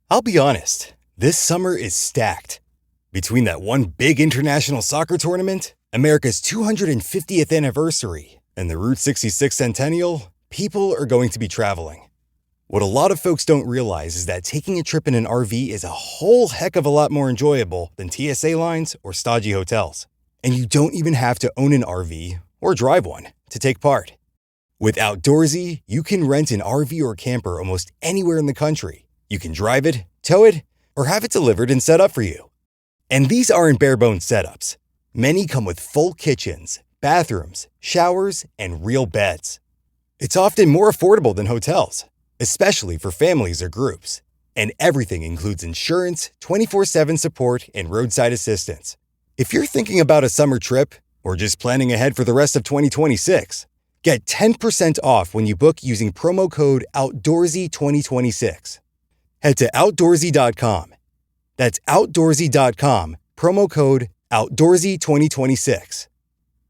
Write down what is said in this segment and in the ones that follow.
I'll be honest, this summer is stacked. Between that one big international soccer tournament, America's 250th anniversary, and the Route 66 Centennial, people are going to be traveling. What a lot of folks don't realize is that taking a trip in an RV is a whole heck of a lot more enjoyable than TSA lines or stodgy hotels. And you don't even have to own an RV or drive one to take part. With Outdoorsy, you can rent an RV or camper almost anywhere in the country. You can drive it, tow it, or have it delivered and set up for you. And these aren't bare-bones setups. Many come with full kitchens, bathrooms, showers, and real beds. It's often more affordable than hotels, especially for families or groups. And everything includes insurance, 24/7 support, and roadside assistance. If you're thinking about a summer trip or just planning ahead for the rest of 2026, get 10% off when you book using promo code OUTDOORSY2026. Head to Outdoorsy.com. That's Outdoorsy.com, promo code OUTDOORSY2026.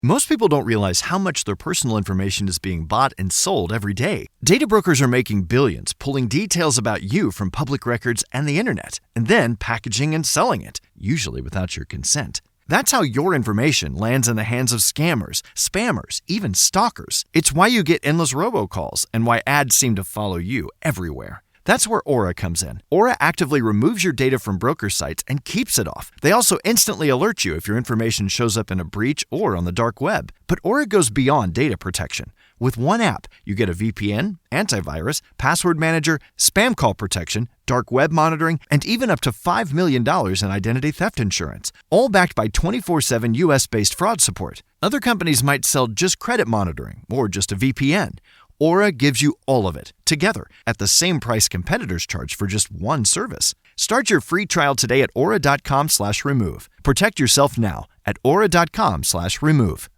Most people don't realize how much their personal information is being bought and sold every day. Data brokers are making billions pulling details about you from public records and the internet, and then packaging and selling it, usually without your consent. That's how your information lands in the hands of scammers, spammers, even stalkers. It's why you get endless robocalls and why ads seem to follow you everywhere. That's where Aura comes in. Aura actively removes your data from broker sites and keeps it off. They also instantly alert you if your information shows up in a breach or on the dark web. But Aura goes beyond data protection. With one app, you get a VPN, antivirus, password manager, spam call protection, dark web monitoring, and even up to $5 million in identity theft insurance, all backed by 24/7 US-based fraud support. Other companies might sell just credit monitoring or just a VPN. Aura gives you all of it, together, at the same price competitors charge for just one service. Start your free trial today at aura.com/remove. Protect yourself now at aura.com/remove.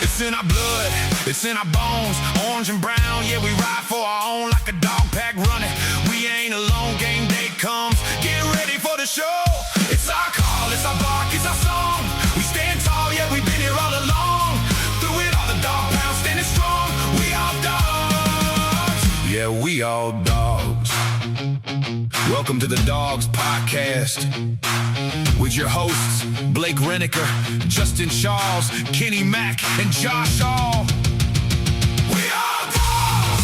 It's in our blood, it's in our bones, orange and brown, yeah, we ride for our own like a dog pack running. We ain't alone, game day comes, get ready for the show. It's our call, it's our bark, it's our song. We stand tall, yeah, we've been here all along. Through it all, the dog pound standing strong. We all dogs, yeah, we all dogs. Welcome to the Dogs Podcast with your hosts, Blake Reniker, Justin Charles, Kenny Mack, and Josh All. We are dogs!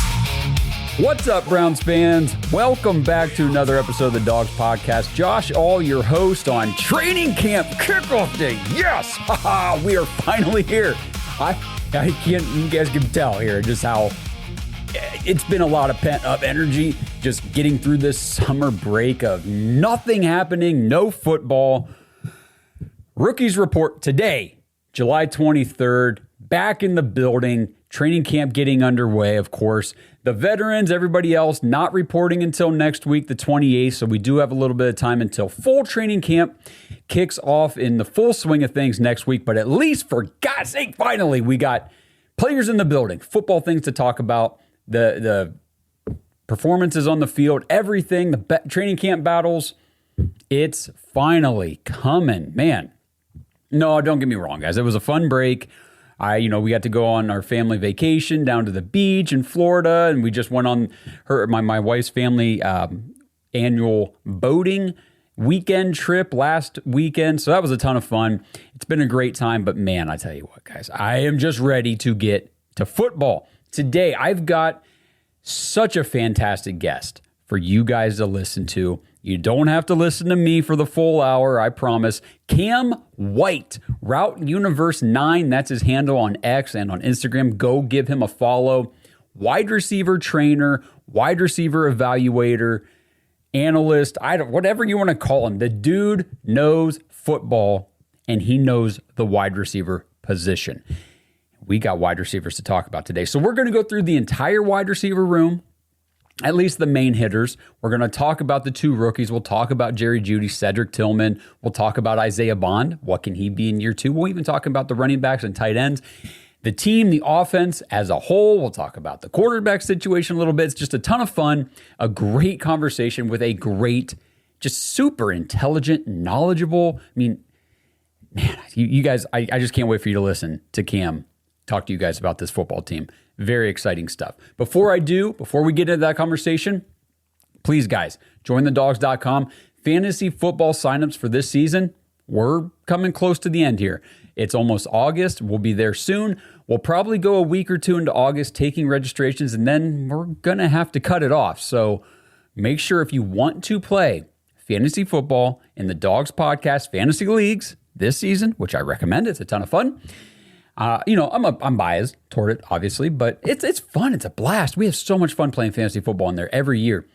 What's up, Browns fans? Welcome back to another episode of the Dogs Podcast. Josh All, your host on Training Camp Kickoff Day. Yes! Haha, we are finally here. I can't, you guys can tell here just how it's been a lot of pent-up energy just getting through this summer break of nothing happening, no football. Rookies report today, July 23rd, back in the building, training camp getting underway, of course. The veterans, everybody else, not reporting until next week, the 28th, so we do have a little bit of time until full training camp kicks off in the full swing of things next week, but at least, for God's sake, finally, we got players in the building, football things to talk about, the performances on the field, everything, the training camp battles. It's finally coming, man. No, don't get me wrong, guys. It was a fun break. We got to go on our family vacation down to the beach in Florida, and we just went on my wife's family annual boating weekend trip last weekend. So that was a ton of fun. It's been a great time, but man, I tell you what, guys, I am just ready to get to football. Today, I've got such a fantastic guest for you guys to listen to. You don't have to listen to me for the full hour, I promise. Cam White, Route Universe 9, that's his handle on X and on Instagram. Go give him a follow. Wide receiver trainer, wide receiver evaluator, analyst, whatever you want to call him. The dude knows football, and he knows the wide receiver position. We got wide receivers to talk about today. So we're going to go through the entire wide receiver room, at least the main hitters. We're going to talk about the two rookies. We'll talk about Jerry Jeudy, Cedric Tillman. We'll talk about Isaiah Bond. What can he be in year two? We'll even talk about the running backs and tight ends. The team, the offense as a whole. We'll talk about the quarterback situation a little bit. It's just a ton of fun. A great conversation with a great, just super intelligent, knowledgeable. I mean, man, you guys, I just can't wait for you to listen to Cam talk to you guys about this football team. Very exciting stuff. Before we get into that conversation, Please, guys, jointhedogs.com. Fantasy football signups for this season, we're coming close to the end here. It's almost August. We'll be there soon. We'll probably go a week or two into August taking registrations, and then we're going to have to cut it off. So make sure if you want to play fantasy football in the Dogs Podcast Fantasy Leagues this season, which I recommend, it's a ton of fun. I'm biased toward it, obviously, but it's fun. It's a blast. We have so much fun playing fantasy football in there every year.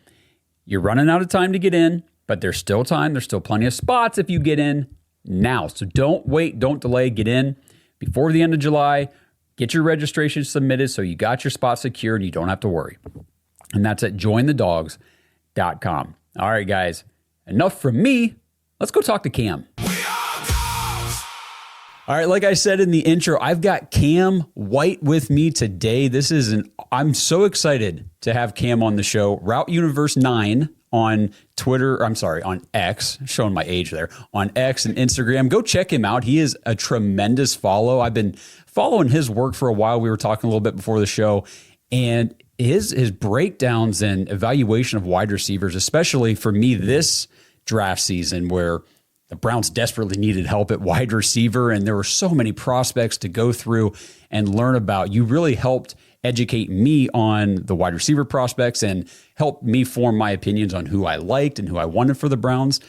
You're running out of time to get in, but there's still time. There's still plenty of spots if you get in now. So don't wait. Don't delay. Get in before the end of July. Get your registration submitted so you got your spot secured and you don't have to worry. And that's at jointhedogs.com. All right, guys. Enough from me. Let's go talk to Cam. All right, like I said in the intro, I've got Cam White with me today. I'm so excited to have Cam on the show. Route Universe 9 on Twitter, on X, showing my age there, on X and Instagram. Go check him out. He is a tremendous follow. I've been following his work for a while. We were talking a little bit before the show, and his breakdowns and evaluation of wide receivers, especially for me this draft season where the Browns desperately needed help at wide receiver, and there were so many prospects to go through and learn about. You really helped educate me on the wide receiver prospects and helped me form my opinions on who I liked and who I wanted for the Browns.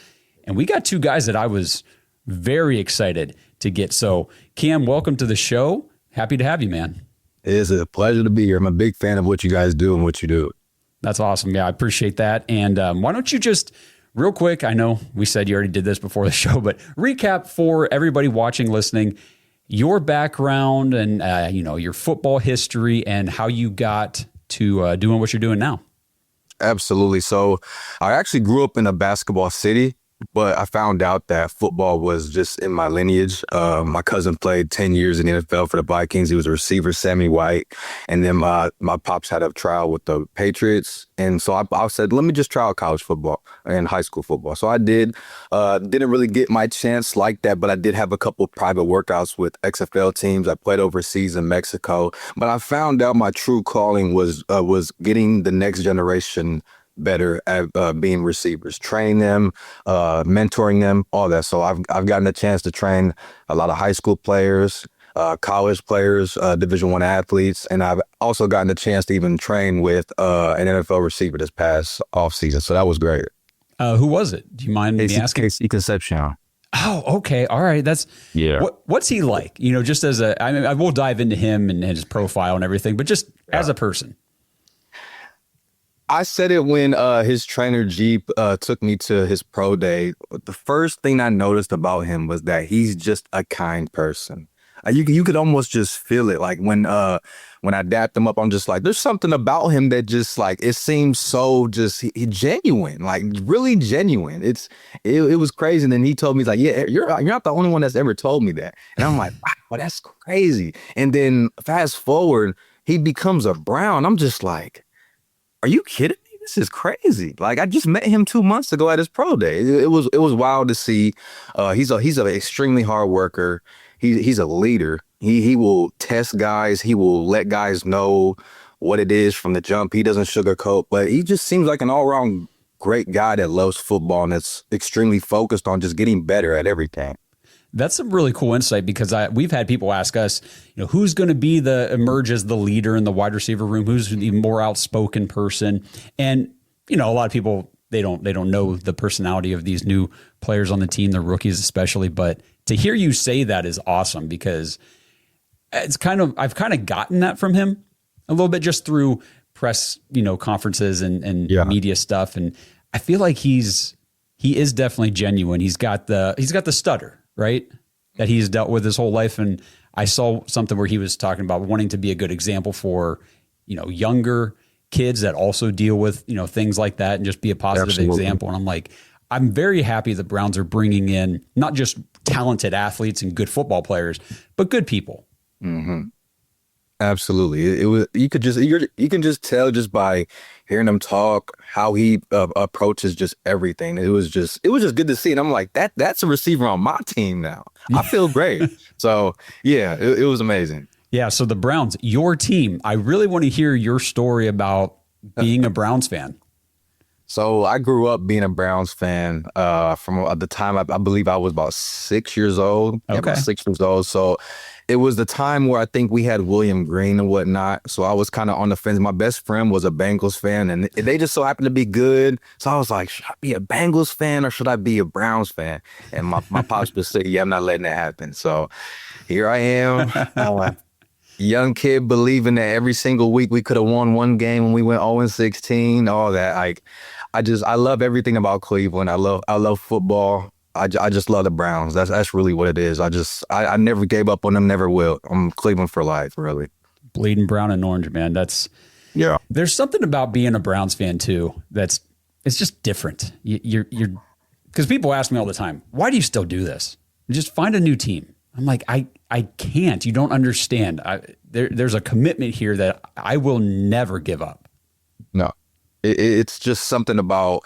And we got two guys that I was very excited to get. So, Cam, welcome to the show. Happy to have you, man. It is a pleasure to be here. I'm a big fan of what you guys do and what you do. That's awesome. Yeah, I appreciate that. And why don't you just... real quick, I know we said you already did this before the show, but recap for everybody watching, listening, your background and, your football history and how you got to doing what you're doing now. Absolutely. So I actually grew up in a basketball city, but I found out that football was just in my lineage. My cousin played 10 years in the NFL for the Vikings. He was a receiver, Sammy White. And then my pops had a trial with the Patriots. And so I said, let me just try out college football and high school football. So I did. Didn't really get my chance like that, but I did have a couple private workouts with XFL teams. I played overseas in Mexico. But I found out my true calling was getting the next generation better at being receivers, training them, mentoring them, all that. So I've gotten a chance to train a lot of high school players, college players, Division I athletes, and I've also gotten a chance to even train with an NFL receiver this past offseason. So that was great. Who was it? Do you mind me asking? KC Concepcion. Oh, okay. All right. What's he like? Just as I will dive into him and his profile and everything, but just as a person. I said it when his trainer Jeep took me to his pro day. The first thing I noticed about him was that he's just a kind person. You could almost just feel it. Like when I dapped him up, I'm just like, there's something about him that just like, it seems so just genuine, like really genuine. It was crazy. And then he told me, he's like, yeah, you're not the only one that's ever told me that. And I'm like, wow, that's crazy. And then fast forward, he becomes a Brown. I'm just like, are you kidding me? This is crazy. Like, I just met him 2 months ago at his pro day. It was wild to see. He's an extremely hard worker. He's a leader. He will test guys. He will let guys know what it is from the jump. He doesn't sugarcoat, but he just seems like an all-around great guy that loves football and that's extremely focused on just getting better at everything. That's some really cool insight because we've had people ask us, who's going to emerge as the leader in the wide receiver room? Who's the more outspoken person? And, a lot of people, they don't know the personality of these new players on the team, the rookies especially. But to hear you say that is awesome because I've kind of gotten that from him a little bit just through press, conferences and media stuff. And I feel like he is definitely genuine. He's got the stutter, right? That he's dealt with his whole life. And I saw something where he was talking about wanting to be a good example for, younger kids that also deal with, things like that and just be a positive example. And I'm like, I'm very happy the Browns are bringing in not just talented athletes and good football players, but good people. Mm-hmm. Absolutely. You can just tell just by hearing him talk how he approaches just everything. It was just good to see. And I'm like, that's a receiver on my team now. I feel great. So yeah, it was amazing. Yeah. So the Browns, your team, I really want to hear your story about being a Browns fan. So I grew up being a Browns fan from the time I believe I was about 6 years old. Yeah, Okay. about 6 years old. So it was the time where I think we had William Green and whatnot. So I was kind of on the fence. My best friend was a Bengals fan, and they just so happened to be good. So I was like, should I be a Bengals fan or should I be a Browns fan? And my pops just said, yeah, I'm not letting that happen. So here I am. Young kid believing that every single week we could have won one game when we went 0-16, all that. I love everything about Cleveland. I love football. I just love the Browns. That's really what it is. I never gave up on them, never will. I'm Cleveland for life, really. Bleeding brown and orange, man. Yeah. There's something about being a Browns fan too it's just different. You're because people ask me all the time, why do you still do this? Just find a new team. I'm like, I can't. You don't understand. There's a commitment here that I will never give up. No, it's just something about.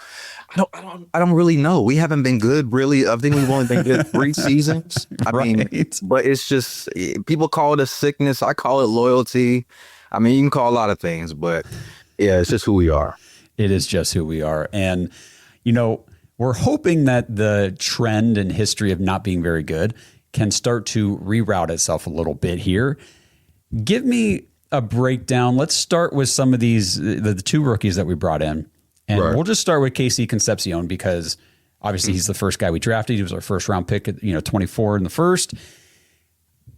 I don't really know. We haven't been good, really. I think we've only been good 3 seasons. I mean, but it's just people call it a sickness. I call it loyalty. I mean, you can call a lot of things, but yeah, it's just who we are. It is just who we are, and we're hoping that the trend and history of not being very good can start to reroute itself a little bit here. Give me a breakdown. Let's start with some of these, the 2 rookies that we brought in. And We'll just start with KC Concepcion because obviously he's the first guy we drafted. He was our first round pick at 24 in the first.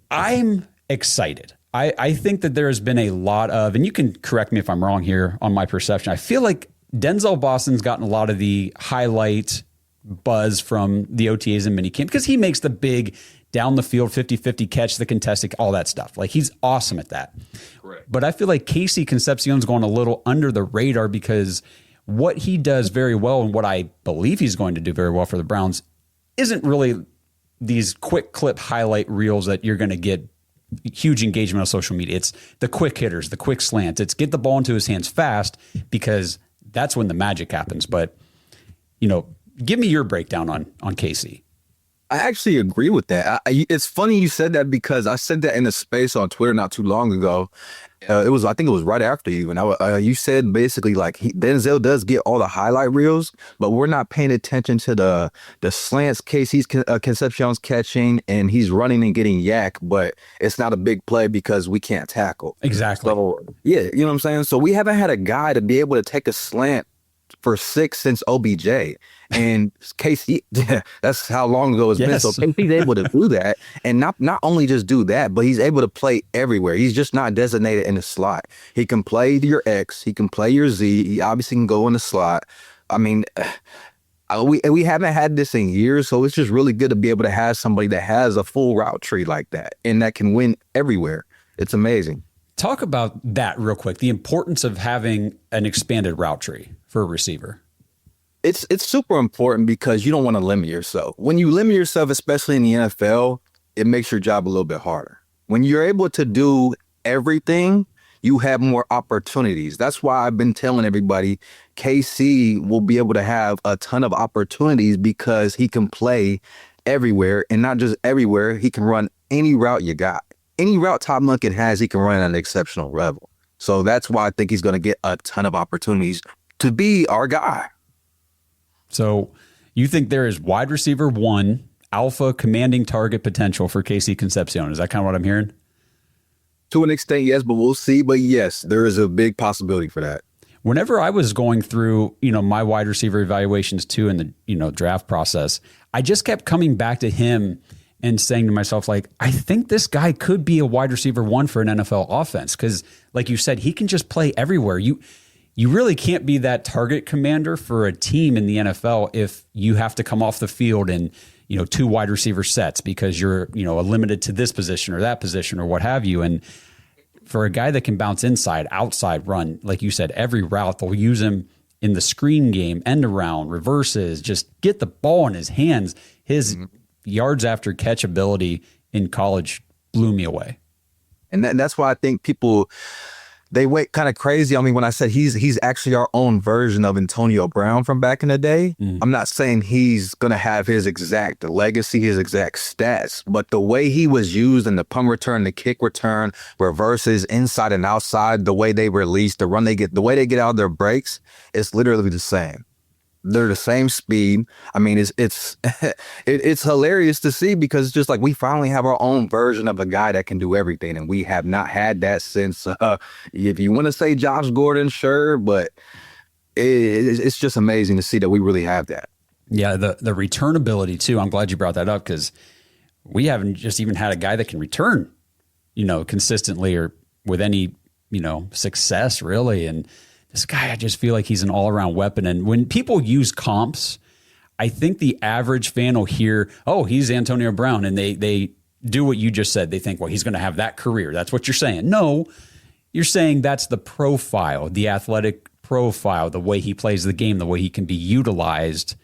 I'm excited. I think that there has been a lot of, and you can correct me if I'm wrong here on my perception, I feel like Denzel Boston's gotten a lot of the highlight buzz from the OTAs and minicamp because he makes the big down the field 50-50 catch, the contested, all that stuff. Like he's awesome at that. Correct. But I feel like KC Concepcion's going a little under the radar because what he does very well and what I believe he's going to do very well for the Browns isn't really these quick clip highlight reels that you're going to get huge engagement on social media. It's the quick hitters, the quick slants. It's get the ball into his hands fast because that's when the magic happens. But, give me your breakdown on KC. I actually agree with that. It's funny you said that because I said that in a space on Twitter not too long ago. I think it was right after you. And you said basically like Denzel does get all the highlight reels, but we're not paying attention to the slants KC's Concepcion's catching, and he's running and getting yak, but it's not a big play because we can't tackle. Exactly. So, yeah, you know what I'm saying? So we haven't had a guy to be able to take a slant for 6 since OBJ. And KC, that's how long ago it's been. So KC's able to do that. And not only just do that, but he's able to play everywhere. He's just not designated in the slot. He can play your X. He can play your Z. He obviously can go in the slot. I mean, we haven't had this in years, so it's just really good to be able to have somebody that has a full route tree like that and that can win everywhere. It's amazing. Talk about that real quick, the importance of having an expanded route tree for a receiver. It's super important because you don't want to limit yourself. When you limit yourself, especially in the NFL, it makes your job a little bit harder. When you're able to do everything, you have more opportunities. That's why I've been telling everybody KC will be able to have a ton of opportunities because he can play everywhere, and not just everywhere. He can run any route you got. Any route Todd Monken has, he can run at an exceptional level. So that's why I think he's going to get a ton of opportunities to be our guy. So you think there is wide receiver 1, alpha commanding target potential for KC Concepcion. Is that kind of what I'm hearing? To an extent, yes, but we'll see. But yes, there is a big possibility for that. Whenever I was going through, my wide receiver evaluations too in the, draft process, I just kept coming back to him and saying to myself, like, I think this guy could be a wide receiver 1 for an NFL offense. Because like you said, he can just play everywhere. You really can't be that target commander for a team in the NFL if you have to come off the field in, 2 wide receiver sets because you're, limited to this position or that position or what have you. And for a guy that can bounce inside, outside, run, like you said, every route, they'll use him in the screen game, end around, reverses, just get the ball in his hands. His yards after catch ability in college blew me away. And that's why I think people, they went kind of crazy on me when I said he's actually our own version of Antonio Brown from back in the day. I'm not saying he's going to have his exact legacy, his exact stats, but the way he was used in the punt return, the kick return, reverses, inside and outside, the way they release, the way they get out of their breaks, it's literally the same. they're the same speed. I mean, it's hilarious to see because it's just like we finally have our own version of a guy that can do everything, and we have not had that since. If you want to say Josh Gordon, sure, but it's just amazing to see that we really have that. Yeah, the returnability too. I'm glad you brought that up because we haven't just even had a guy that can return, consistently or with any, success really. And this guy, I just feel like he's an all-around weapon. And when people use comps, I think the average fan will hear, oh, he's Antonio Brown. And they do what you just said. They think, well, he's going to have that career. That's what you're saying. No, you're saying that's the profile, the athletic profile, the way he plays the game, the way he can be utilized.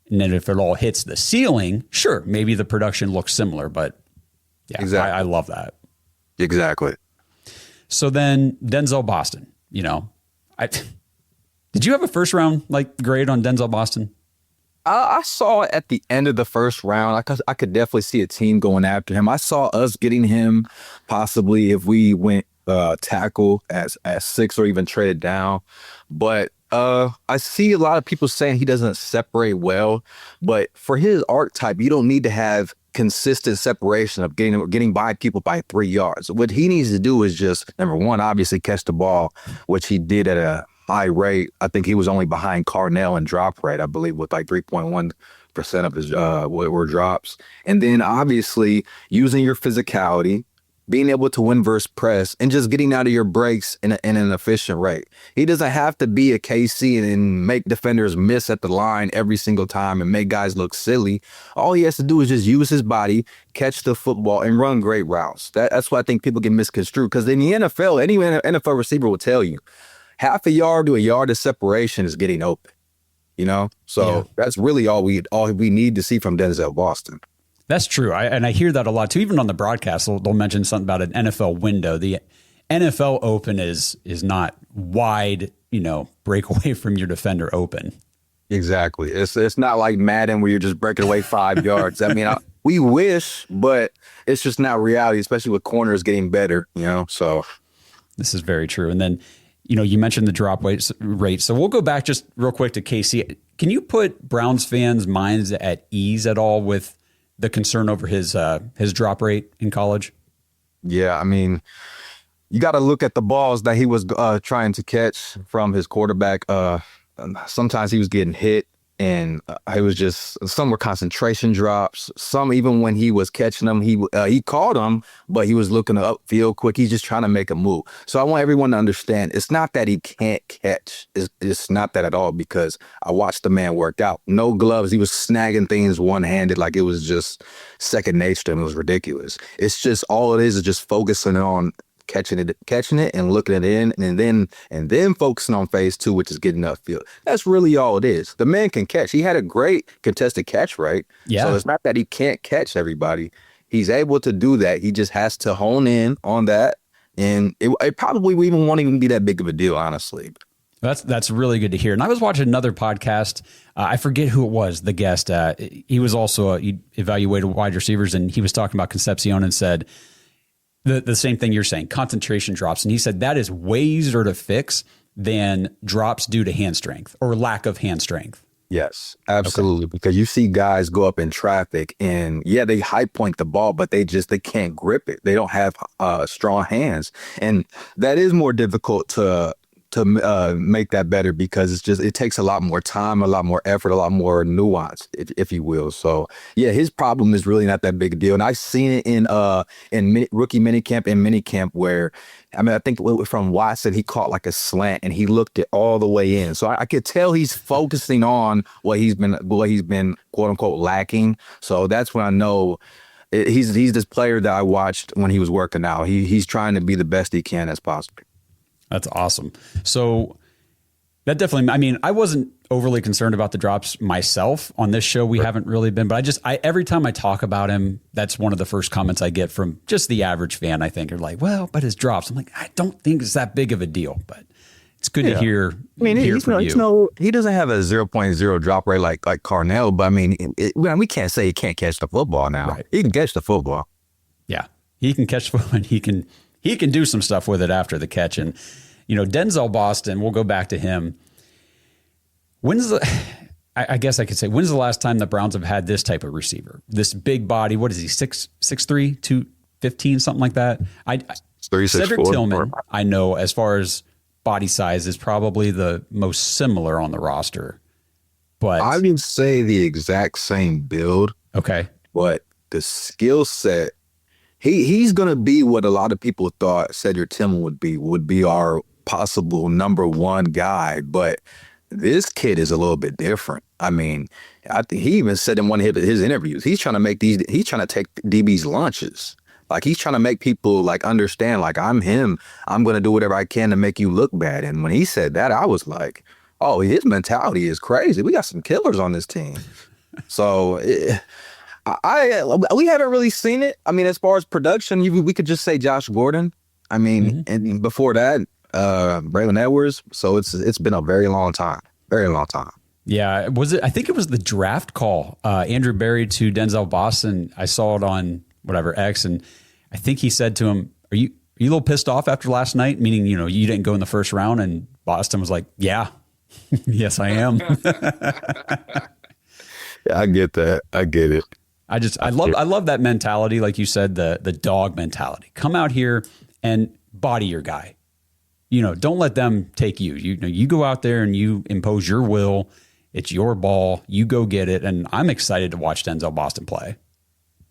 And then if it all hits the ceiling, sure, maybe the production looks similar. But yeah, exactly. I love that. Exactly. So then Denzel Boston, did you have a first round grade on Denzel Boston? I saw it at the end of the first round. I could definitely see a team going after him. I saw us getting him possibly if we went tackle as 6 or even traded down. But I see a lot of people saying he doesn't separate well. But for his archetype, you don't need to have consistent separation of getting by people by 3 yards. What he needs to do is just, number one, obviously catch the ball, which he did at a high rate. I think he was only behind Carnell in drop rate, I believe, with 3.1% of his were drops. And then obviously using your physicality, being able to win versus press, and just getting out of your breaks in an efficient rate. He doesn't have to be a KC and make defenders miss at the line every single time and make guys look silly. All he has to do is just use his body, catch the football, and run great routes. That's why I think people get misconstrued. Because in the NFL, any NFL receiver will tell you, half a yard to a yard of separation is getting open. So That's really all we need to see from Denzel Boston. That's true. I hear that a lot too. Even on the broadcast, they'll mention something about an NFL window. The NFL open is not wide, break away from your defender open. Exactly. It's not like Madden where you're just breaking away 5 yards. I mean, we wish, but it's just not reality, especially with corners getting better, so. This is very true. And then, you mentioned the drop rate. So we'll go back just real quick to KC. Can you put Browns fans' minds at ease at all with the concern over his drop rate in college? Yeah, I mean, you got to look at the balls that he was trying to catch from his quarterback. Sometimes he was getting hit, and it was just, some were concentration drops. Some, even when he was catching them, he caught them, but he was looking upfield quick. He's just trying to make a move. So I want everyone to understand, it's not that he can't catch. It's not that at all, because I watched the man work out. No gloves. He was snagging things one-handed like it was just second nature to him. It was ridiculous. It's just, all it is just focusing on catching it and looking it in, and then focusing on phase 2, which is getting upfield. That's really all it is. The man can catch. He had a great contested catch rate. Yeah. So it's not that he can't catch everybody. He's able to do that. He just has to hone in on that, and it probably won't even be that big of a deal, honestly. That's really good to hear. And I was watching another podcast. I forget who it was, the guest. He was also he evaluated wide receivers, and he was talking about Concepcion and said the same thing you're saying, concentration drops. And he said that is way easier to fix than drops due to hand strength or lack of hand strength. Yes, absolutely. Okay. Because you see guys go up in traffic and they high point the ball, but they can't grip it. They don't have strong hands. And that is more difficult to make that better, because it takes a lot more time, a lot more effort, a lot more nuance, if you will. So his problem is really not that big a deal. And I've seen it in rookie minicamp and minicamp where, I think from Watson, he caught like a slant and he looked it all the way in. So I could tell he's focusing on what he's been quote unquote lacking. So that's when I know he's this player that I watched when he was working out. He's trying to be the best he can as possible. That's awesome. So that definitely, I wasn't overly concerned about the drops myself on this show. We haven't really been, but every time I talk about him, that's one of the first comments I get from just the average fan. I think are like, well, but his drops. I'm like, I don't think it's that big of a deal, but it's good to hear. He doesn't have a 0.0 drop rate like Carnell, but we can't say he can't catch the football now. Right. He can catch the football. Yeah, he can catch the football, and he can do some stuff with it after the catch. And, Denzel Boston, we'll go back to him. When's the, I guess I could say, when's the last time the Browns have had this type of receiver? This big body, what is he, 6'3", 215, something like that? Cedric Tillman, I know, as far as body size, is probably the most similar on the roster. But I would say the exact same build. Okay. But the skill set, he's going to be what a lot of people thought Cedric Tillman would be our possible number one guy. But this kid is a little bit different. I mean, I think he even said in one of his interviews, he's trying to take DB's lunches. Like, he's trying to make people like understand, like, I'm him. I'm going to do whatever I can to make you look bad. And when he said that, I was like, oh, his mentality is crazy. We got some killers on this team. So we haven't really seen it. I mean, as far as production, we could just say Josh Gordon. I mean, and before that, Braylon Edwards. So it's been a very long time. Very long time. Yeah. I think it was the draft call, Andrew Berry to Denzel Boston. I saw it on whatever X, and I think he said to him, are you a little pissed off after last night? Meaning, you didn't go in the first round. And Boston was like, yeah, yes, I am. Yeah, I get that. I get it. I love that mentality. Like you said, the dog mentality. Come out here and body your guy. Don't let them take you. You go out there and you impose your will. It's your ball. You go get it. And I'm excited to watch Denzel Boston play.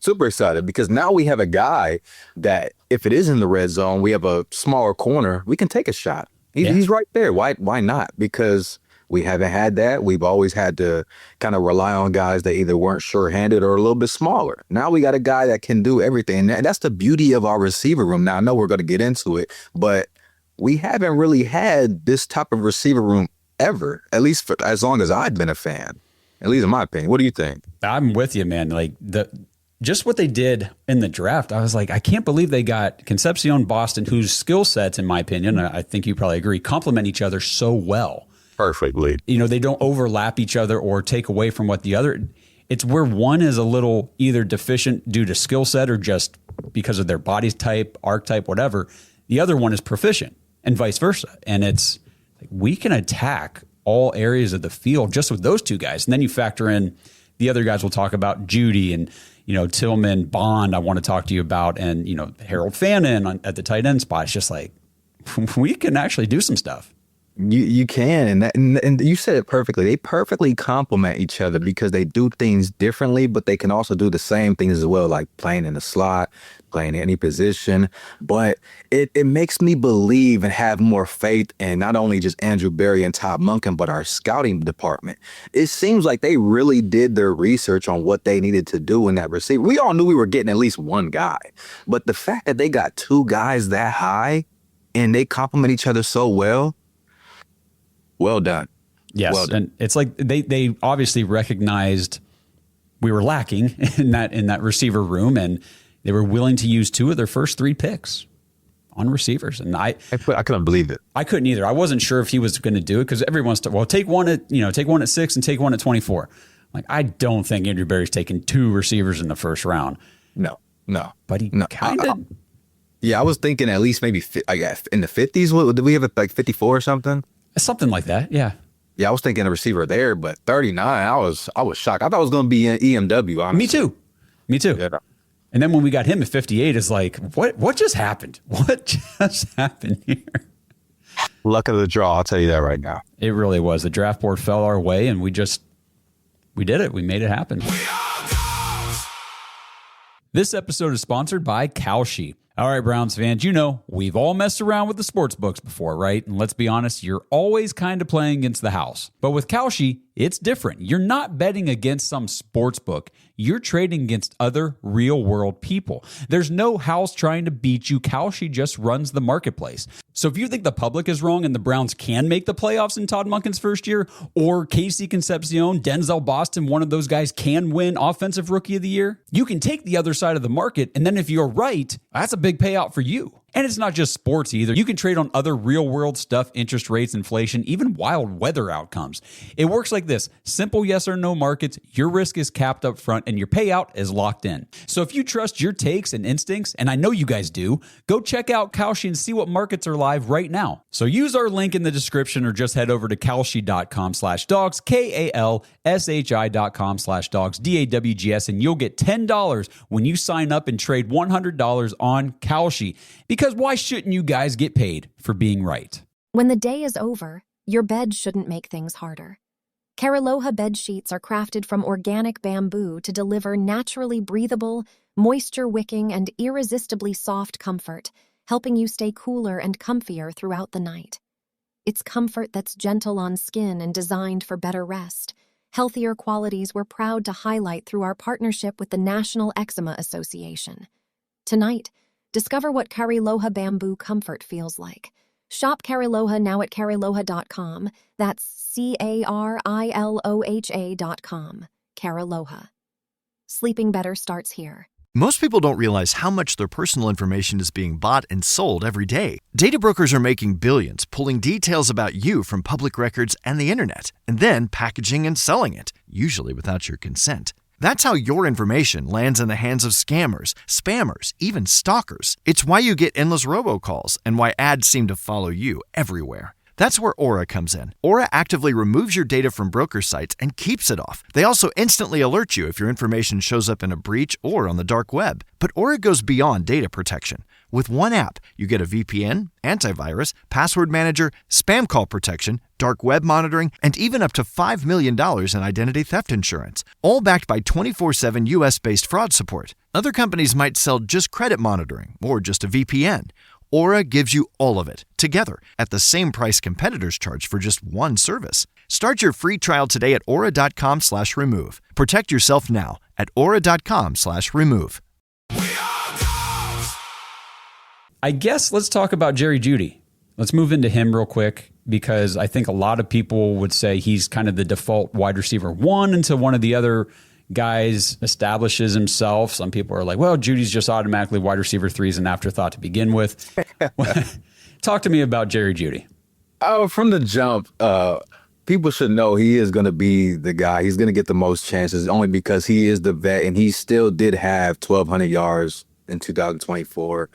Super excited, because now we have a guy that if it is in the red zone, we have a smaller corner, we can take a shot. He's right there. Why not? Because we haven't had that. We've always had to kind of rely on guys that either weren't sure-handed or a little bit smaller. Now we got a guy that can do everything. And that's the beauty of our receiver room. Now, I know we're going to get into it, but we haven't really had this type of receiver room ever, at least for as long as I've been a fan, at least in my opinion. What do you think? I'm with you, man. Like, just what they did in the draft, I was like, I can't believe they got Concepcion, Boston, whose skill sets, in my opinion, I think you probably agree, complement each other so well. Perfectly. They don't overlap each other or take away from what the other. It's where one is a little either deficient due to skill set or just because of their body type, archetype, whatever. The other one is proficient and vice versa. And it's like, we can attack all areas of the field just with those two guys. And then you factor in the other guys we'll talk about, Jeudy and Tillman, Bond, I want to talk to you about, and, Harold Fannin at the tight end spot. It's just like, we can actually do some stuff. You can, and you said it perfectly. They perfectly complement each other because they do things differently, but they can also do the same things as well, like playing in the slot, playing in any position. But it makes me believe and have more faith in not only just Andrew Berry and Todd Monken, but our scouting department. It seems like they really did their research on what they needed to do in that receiver. We all knew we were getting at least one guy, but the fact that they got two guys that high and they complement each other so well, well done. Yes, well done. And it's like they obviously recognized we were lacking in that receiver room, and they were willing to use two of their first three picks on receivers. And I couldn't believe it. I couldn't either. I wasn't sure if he was going to do it because everyone's take one at 6 and take one at 24. Like, I don't think Andrew Berry's taking two receivers in the first round. No. But he kind of. Yeah, I was thinking at least maybe in the 50s. Did we have like 54 or something? Something like that, yeah. Yeah, I was thinking a receiver there, but 39, I was shocked. I thought it was going to be an EMW, honestly. Me too. Yeah. And then when we got him at 58, it's like, what just happened? What just happened here? Luck of the draw, I'll tell you that right now. It really was. The draft board fell our way, and we did it. We made it happen. This episode is sponsored by Kalshi. All right, Browns fans, we've all messed around with the sports books before, right? And let's be honest, you're always kind of playing against the house. But with Kalshi, it's different. You're not betting against some sports book. You're trading against other real-world people. There's no house trying to beat you. Kalshi just runs the marketplace. So if you think the public is wrong and the Browns can make the playoffs in Todd Monken's first year, or KC Concepcion, Denzel Boston, one of those guys can win Offensive Rookie of the Year, you can take the other side of the market, and then if you're right, that's a big payout for you. And it's not just sports either. You can trade on other real world stuff, interest rates, inflation, even wild weather outcomes. It works like this: simple yes or no markets, your risk is capped up front, and your payout is locked in. So if you trust your takes and instincts, and I know you guys do, go check out Kalshi and see what markets are live right now. So use our link in the description or just head over to kalshi.com/dogs, KALSHI.com/dogs, DAWGS, and you'll get $10 when you sign up and trade $100 on Kalshi. Because why shouldn't you guys get paid for being right? When the day is over, your bed shouldn't make things harder. Cariloha bed sheets are crafted from organic bamboo to deliver naturally breathable, moisture-wicking, and irresistibly soft comfort, helping you stay cooler and comfier throughout the night. It's comfort that's gentle on skin and designed for better rest. Healthier qualities we're proud to highlight through our partnership with the National Eczema Association. Tonight, discover what Cariloha bamboo comfort feels like. Shop Cariloha now at cariloha.com. That's CARILOHA.com. Cariloha. Sleeping better starts here. Most people don't realize how much their personal information is being bought and sold every day. Data brokers are making billions, pulling details about you from public records and the internet, and then packaging and selling it, usually without your consent. That's how your information lands in the hands of scammers, spammers, even stalkers. It's why you get endless robocalls and why ads seem to follow you everywhere. That's where Aura comes in. Aura actively removes your data from broker sites and keeps it off. They also instantly alert you if your information shows up in a breach or on the dark web. But Aura goes beyond data protection. With one app, you get a VPN, antivirus, password manager, spam call protection, dark web monitoring, and even up to $5 million in identity theft insurance, all backed by 24/7 US-based fraud support. Other companies might sell just credit monitoring or just a VPN. Aura gives you all of it, together, at the same price competitors charge for just one service. Start your free trial today at aura.com/remove. Protect yourself now at aura.com/remove. I guess let's talk about Jerry Jeudy. Let's move into him real quick, because I think a lot of people would say he's kind of the default wide receiver one until one of the other guys establishes himself. Some people are like, well, Judy's just automatically wide receiver 3 is an afterthought to begin with. Talk to me about Jerry Jeudy. Oh, from the jump, people should know he is going to be the guy. He's going to get the most chances only because he is the vet, and he still did have 1,200 yards in 2024.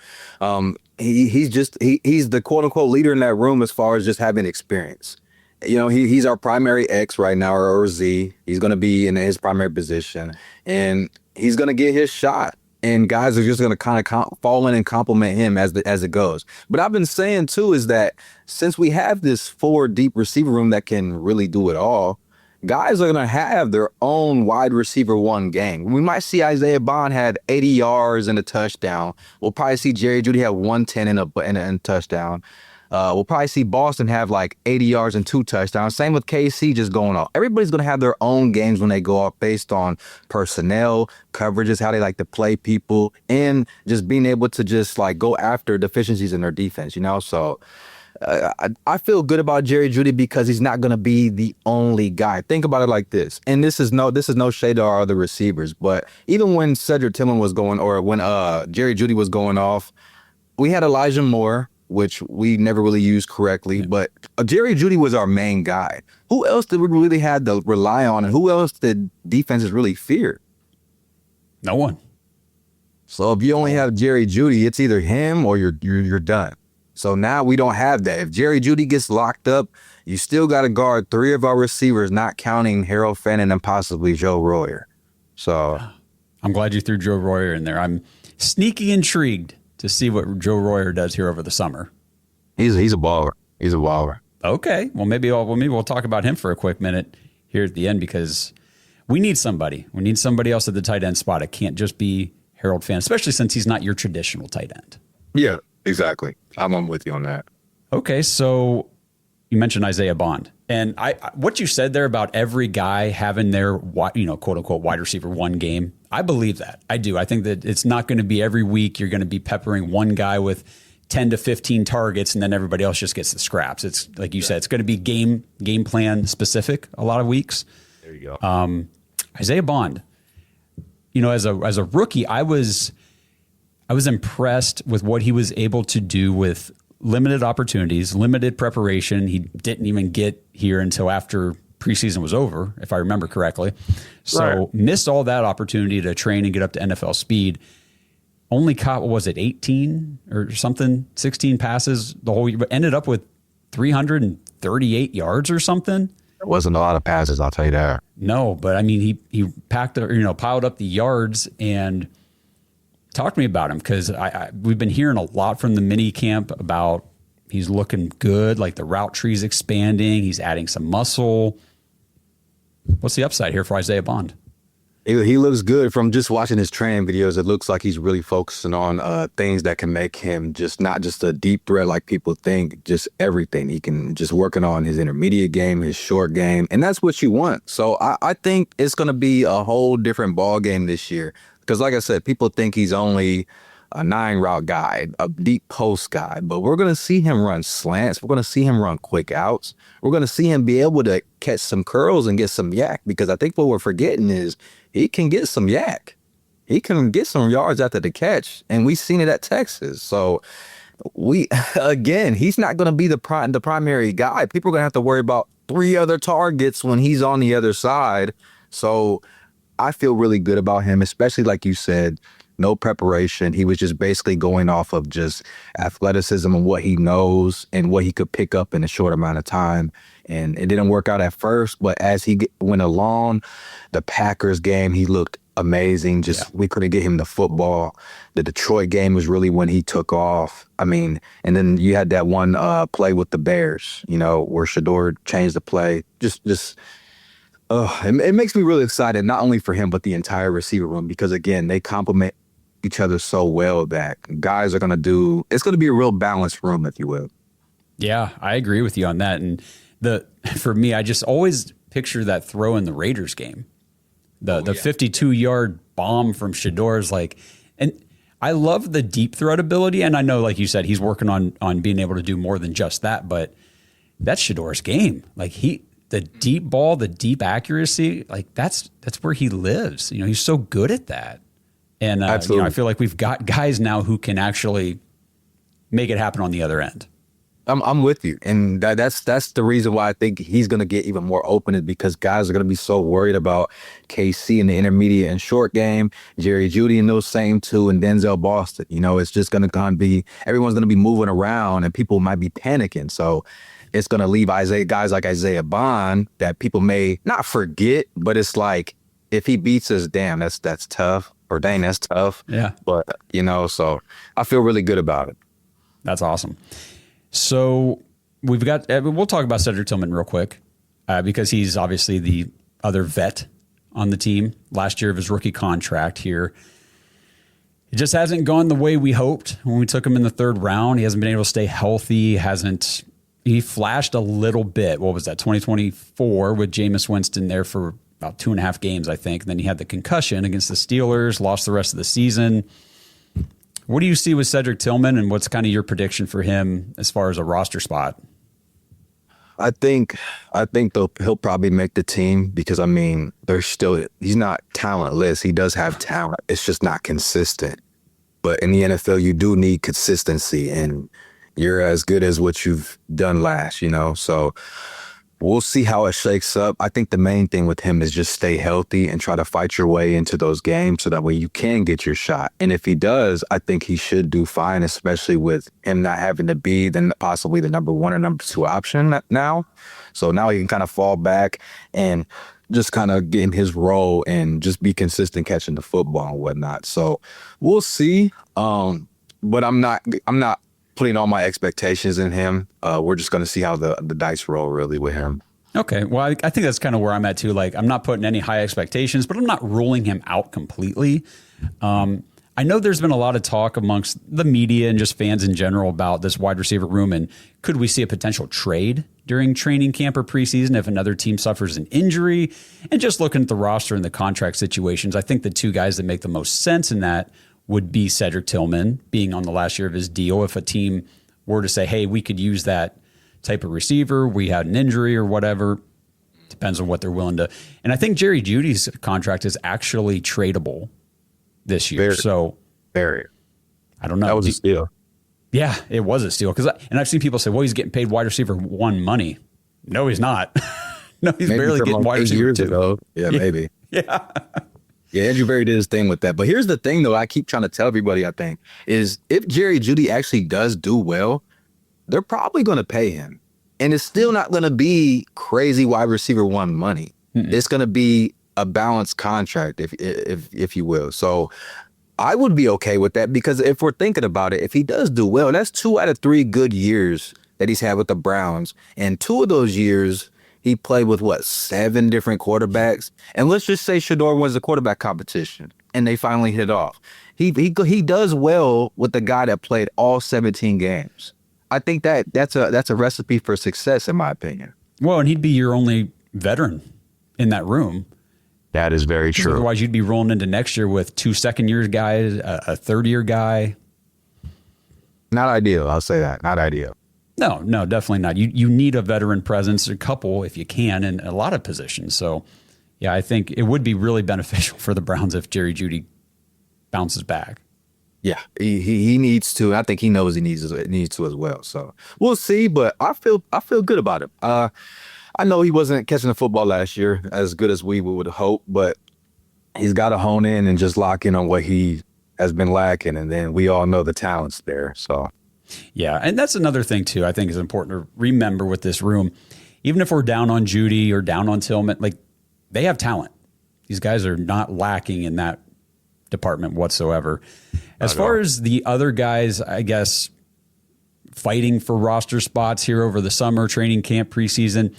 He's the quote unquote leader in that room as far as just having experience. You know, he's our primary X right now, or Z. He's going to be in his primary position, and he's going to get his shot. And guys are just going to kind of fall in and compliment him as it goes. But I've been saying, too, is that since we have this 4 deep receiver room that can really do it all, guys are going to have their own wide receiver 1 game. We might see Isaiah Bond had 80 yards and a touchdown. We'll probably see Jerry Jeudy have 110 and a touchdown. We'll probably see Boston have like 80 yards and 2 touchdowns. Same with KC just going off. Everybody's going to have their own games when they go off based on personnel, coverages, how they like to play people, and just being able to just like go after deficiencies in their defense, you know? So I feel good about Jerry Jeudy because he's not going to be the only guy. Think about it like this. And this is no shade to our other receivers, but even when Cedric Tillman was going, or when Jerry Jeudy was going off, we had Elijah Moore, which we never really used correctly, but Jerry Jeudy was our main guy. Who else did we really have to rely on, and who else did defenses really fear? No one. So if you only have Jerry Jeudy, it's either him or you're done. So now we don't have that. If Jerry Jeudy gets locked up, you still got to guard 3 of our receivers, not counting Harold Fannin and possibly Joe Royer. So I'm glad you threw Joe Royer in there. I'm sneaky intrigued to see what Joe Royer does here over the summer. He's a baller. He's a baller. Okay. Well, maybe we'll talk about him for a quick minute here at the end, because we need somebody. We need somebody else at the tight end spot. It can't just be Harold Fannin, especially since he's not your traditional tight end. Yeah, exactly. I'm with you on that. Okay. So you mentioned Isaiah Bond, and what you said there about every guy having their, quote unquote wide receiver 1 game. I believe that. I do. I think that it's not going to be every week you're going to be peppering one guy with 10 to 15 targets and then everybody else just gets the scraps. It's like you said, it's going to be game plan specific a lot of weeks. There you go. Isaiah Bond, as a rookie, I was I was impressed with what he was able to do with limited opportunities, limited preparation. He didn't even get here until after preseason was over, if I remember correctly. So missed all that opportunity to train and get up to NFL speed. Only caught, what was it, 18 or something, 16 passes the whole year, but ended up with 338 yards or something. It wasn't a lot of passes, I'll tell you that. No, but I mean, he piled up the yards. And talk to me about him, because we've been hearing a lot from the mini camp about he's looking good, like the route tree's expanding, he's adding some muscle. What's the upside here for Isaiah Bond? He looks good. From just watching his training videos, it looks like he's really focusing on things that can make him just not just a deep threat like people think, just everything. He can just working on his intermediate game, his short game, and that's what you want. So I think it's going to be a whole different ball game this year. Because like I said, people think he's only a 9-route guy, a deep post guy, but we're going to see him run slants. We're going to see him run quick outs. We're going to see him be able to catch some curls and get some yak, because I think what we're forgetting is he can get some yak. He can get some yards after the catch, and we've seen it at Texas. So he's not going to be the primary guy. People are going to have to worry about 3 other targets when he's on the other side. So I feel really good about him, especially like you said, no preparation. He was just basically going off of just athleticism and what he knows and what he could pick up in a short amount of time. And it didn't work out at first, but as he went along, the Packers game, he looked amazing. We couldn't get him the football. The Detroit game was really when he took off. I mean, and then you had that one play with the Bears, where Shedeur changed the play. It makes me really excited, not only for him, but the entire receiver room, because, again, they complement each other so well that guys are going to do – it's going to be a real balanced room, if you will. Yeah, I agree with you on that. And for me, I just always picture that throw in the Raiders game. The 52-yard bomb from Shedeur is like – and I love the deep threat ability, and I know, like you said, he's working on being able to do more than just that, but that's Shedeur's game. Like the deep ball, the deep accuracy, like that's where he lives. He's so good at that. And I feel like we've got guys now who can actually make it happen on the other end. I'm with you. And that's the reason why I think he's going to get even more open, is because guys are going to be so worried about KC in the intermediate and short game, Jerry Jeudy in those same two, and Denzel Boston. It's just going to be, everyone's going to be moving around and people might be panicking. So it's going to leave guys like Isaiah Bond that people may not forget, but it's like, if he beats us, damn, that's tough. Or dang, that's tough. Yeah. But, so I feel really good about it. That's awesome. So we'll talk about Cedric Tillman real quick, because he's obviously the other vet on the team. Last year of his rookie contract here. It just hasn't gone the way we hoped when we took him in the 3rd round. He hasn't been able to stay healthy. He flashed a little bit. What was that, 2024 with Jameis Winston there for about 2.5 games, I think. And then he had the concussion against the Steelers, lost the rest of the season. What do you see with Cedric Tillman, and what's kind of your prediction for him as far as a roster spot? I think he'll probably make the team, because, I mean, he's not talentless. He does have talent. It's just not consistent. But in the NFL, you do need consistency, and you're as good as what you've done last, So we'll see how it shakes up. I think the main thing with him is just stay healthy and try to fight your way into those games so that way you can get your shot. And if he does, I think he should do fine, especially with him not having to be then possibly the number 1 or number 2 option now. So now he can kind of fall back and just kind of get in his role and just be consistent catching the football and whatnot. So we'll see. But I'm not putting all my expectations in him. We're just going to see how the dice roll really with him. Okay. Well, I think that's kind of where I'm at too. Like, I'm not putting any high expectations, but I'm not ruling him out completely. I know there's been a lot of talk amongst the media and just fans in general about this wide receiver room, and could we see a potential trade during training camp or preseason if another team suffers an injury? And just looking at the roster and the contract situations, I think the 2 guys that make the most sense in that would be Cedric Tillman being on the last year of his deal. If a team were to say, hey, we could use that type of receiver, we had an injury or whatever, depends on what they're willing to. And I think Jerry Jeudy's contract is actually tradable this year. Very. I don't know. That was a steal. Yeah, it was a steal. And I've seen people say, well, he's getting paid wide receiver 1 money. No, he's not. No, he's Maybe barely getting wide receiver 2. Ago. Yeah, maybe. Yeah. Yeah, Andrew Berry did his thing with that. But here's the thing, though, I keep trying to tell everybody, I think, is if Jerry Jeudy actually does do well, they're probably going to pay him. And it's still not going to be crazy wide receiver 1 money. It's going to be a balanced contract, if you will. So I would be okay with that, because if we're thinking about it, if he does do well, that's 2 out of 3 good years that he's had with the Browns. And 2 of those years, he played with, 7 different quarterbacks? And let's just say Shador wins the quarterback competition and they finally hit it off. He does well with the guy that played all 17 games. I think that's a recipe for success, in my opinion. Well, and he'd be your only veteran in that room. That is very true. Otherwise, you'd be rolling into next year with 2 second-year guys, a third-year guy. Not ideal. I'll say that. Not ideal. No, definitely not. You need a veteran presence, a couple if you can, in a lot of positions. So, yeah, I think it would be really beneficial for the Browns if Jerry Jeudy bounces back. Yeah, he needs to. I think he knows he needs to as well. So we'll see. But I feel good about him. I know he wasn't catching the football last year as good as we would hope, but he's got to hone in and just lock in on what he has been lacking, and then we all know the talent's there. So. Yeah, and that's another thing, too, I think is important to remember with this room. Even if we're down on Jeudy or down on Tillman, like, they have talent. These guys are not lacking in that department whatsoever. As far as the other guys, I guess, fighting for roster spots here over the summer, training camp, preseason,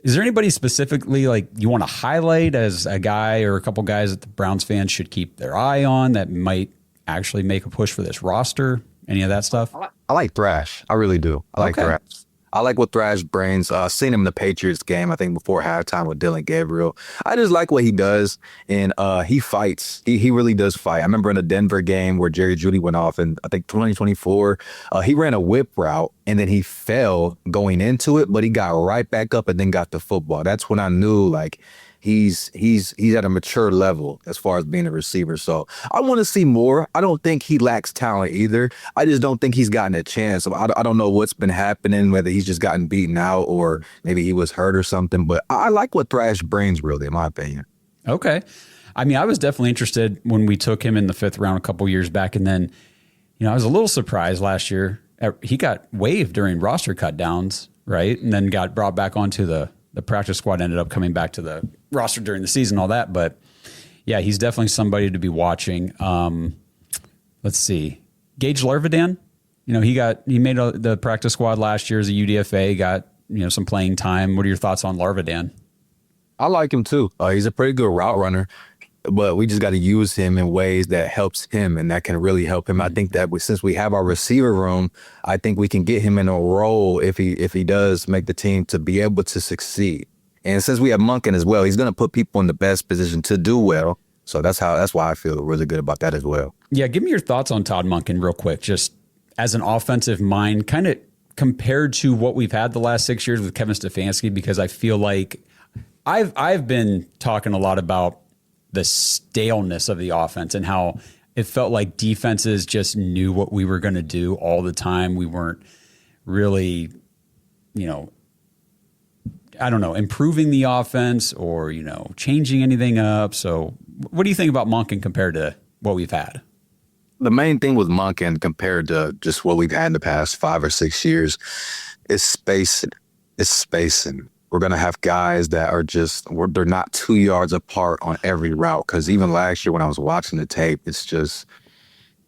is there anybody specifically like you want to highlight as a guy or a couple guys that the Browns fans should keep their eye on that might actually make a push for this roster? Any of that stuff? I like Thrash. I really do. I like Thrash. I like what Thrash brings. Seen him in the Patriots game, I think before halftime with Dylan Gabriel. I just like what he does, and he fights. He really does fight. I remember in a Denver game where Jerry Jeudy went off in, I think, 2024, he ran a whip route, and then he fell going into it, but he got right back up and then got the football. That's when I knew, like, he's at a mature level as far as being a receiver. So I want to see more. I don't think he lacks talent either. I just don't think he's gotten a chance. I don't know what's been happening, whether he's just gotten beaten out or maybe he was hurt or something. But I like what Thrash brings, really, in my opinion. Okay. I mean, I was definitely interested when we took him in the 5th round a couple years back. And then, I was a little surprised last year. He got waived during roster cutdowns, right? And then got brought back onto the practice squad, ended up coming back to the roster during the season, all that. But yeah, he's definitely somebody to be watching. Let's see. Gage Larvidan, he made the practice squad last year as a UDFA, got, some playing time. What are your thoughts on Larvidan? I like him too. He's a pretty good route runner, but we just got to use him in ways that helps him and that can really help him. I think that since we have our receiver room, I think we can get him in a role if he does make the team to be able to succeed. And since we have Monken as well, he's going to put people in the best position to do well. So that's why I feel really good about that as well. Yeah, give me your thoughts on Todd Monken real quick, just as an offensive mind, kind of compared to what we've had the last 6 years with Kevin Stefanski, because I feel like I've been talking a lot about the staleness of the offense and how it felt like defenses just knew what we were going to do all the time. We weren't really, improving the offense or, changing anything up. So what do you think about Monken compared to what we've had? The main thing with Monken compared to just what we've had in the past 5 or 6 years is spacing. It's spacing. We're going to have guys that are they're not 2 yards apart on every route. Because even last year when I was watching the tape, it's just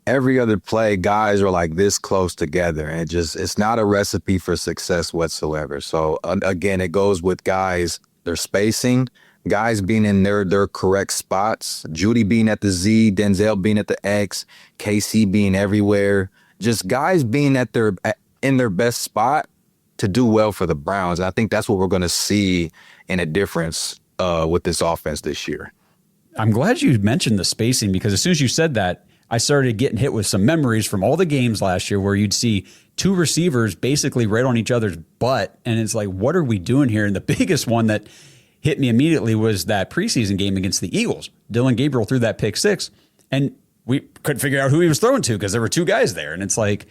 every other play, guys are like this close together. And it's not a recipe for success whatsoever. So again, it goes with guys, their spacing, guys being in their correct spots, Jeudy being at the Z, Denzel being at the X, KC being everywhere. Just guys being in their best spot to do well for the Browns. And I think that's what we're going to see in a difference with this offense this year. I'm glad you mentioned the spacing, because as soon as you said that, I started getting hit with some memories from all the games last year where you'd see 2 receivers basically right on each other's butt. And it's like, what are we doing here? And the biggest one that hit me immediately was that preseason game against the Eagles. Dylan Gabriel threw that pick 6. And we couldn't figure out who he was throwing to because there were two guys there. And it's like,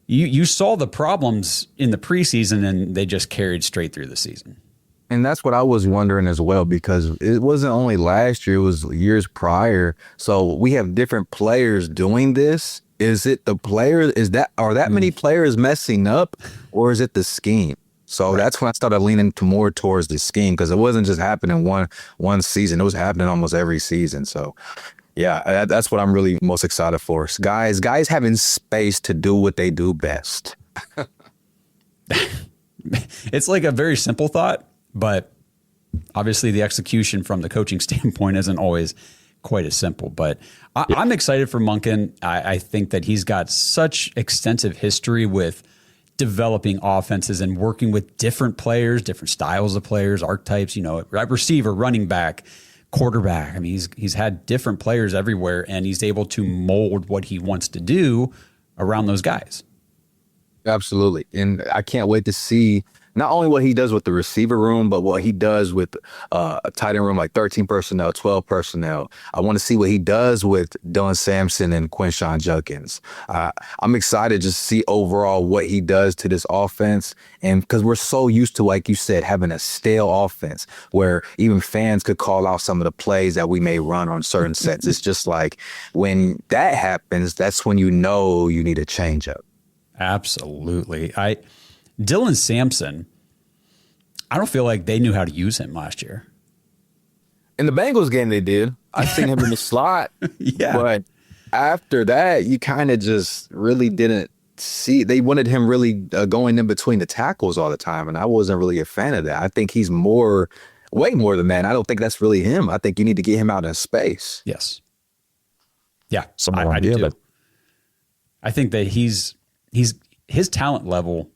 you saw the problems in the preseason and they just carried straight through the season. And that's what I was wondering as well, because it wasn't only last year, it was years prior. So we have different players doing this. Is it the players? Are that many players messing up, or is it the scheme? So that's when I started leaning more towards the scheme, because it wasn't just happening one season. It was happening almost every season. So yeah, that's what I'm really most excited for. Guys having space to do what they do best. It's like a very simple thought, but obviously the execution from the coaching standpoint isn't always quite as simple. But I'm excited for Monken. I think that he's got such extensive history with developing offenses and working with different players, different styles of players, archetypes, receiver, running back, quarterback. I mean, he's had different players everywhere, and he's able to mold what he wants to do around those guys. Absolutely. And I can't wait to see not only what he does with the receiver room, but what he does with a tight end room, like 13 personnel, 12 personnel. I want to see what he does with Dylan Sampson and Quinshon Judkins. I'm excited to see overall what he does to this offense. And because we're so used to, like you said, having a stale offense where even fans could call out some of the plays that we may run on certain sets. It's just like when that happens, that's when you know you need a change up. Absolutely. Dylan Sampson, I don't feel like they knew how to use him last year. In the Bengals game, they did. I seen him in the slot. Yeah. But after that, you kind of just really didn't see. They wanted him really going in between the tackles all the time, and I wasn't really a fan of that. I think he's way more than that. I don't think that's really him. I think you need to get him out in space. Yes. Yeah, I do too. I think that his talent level,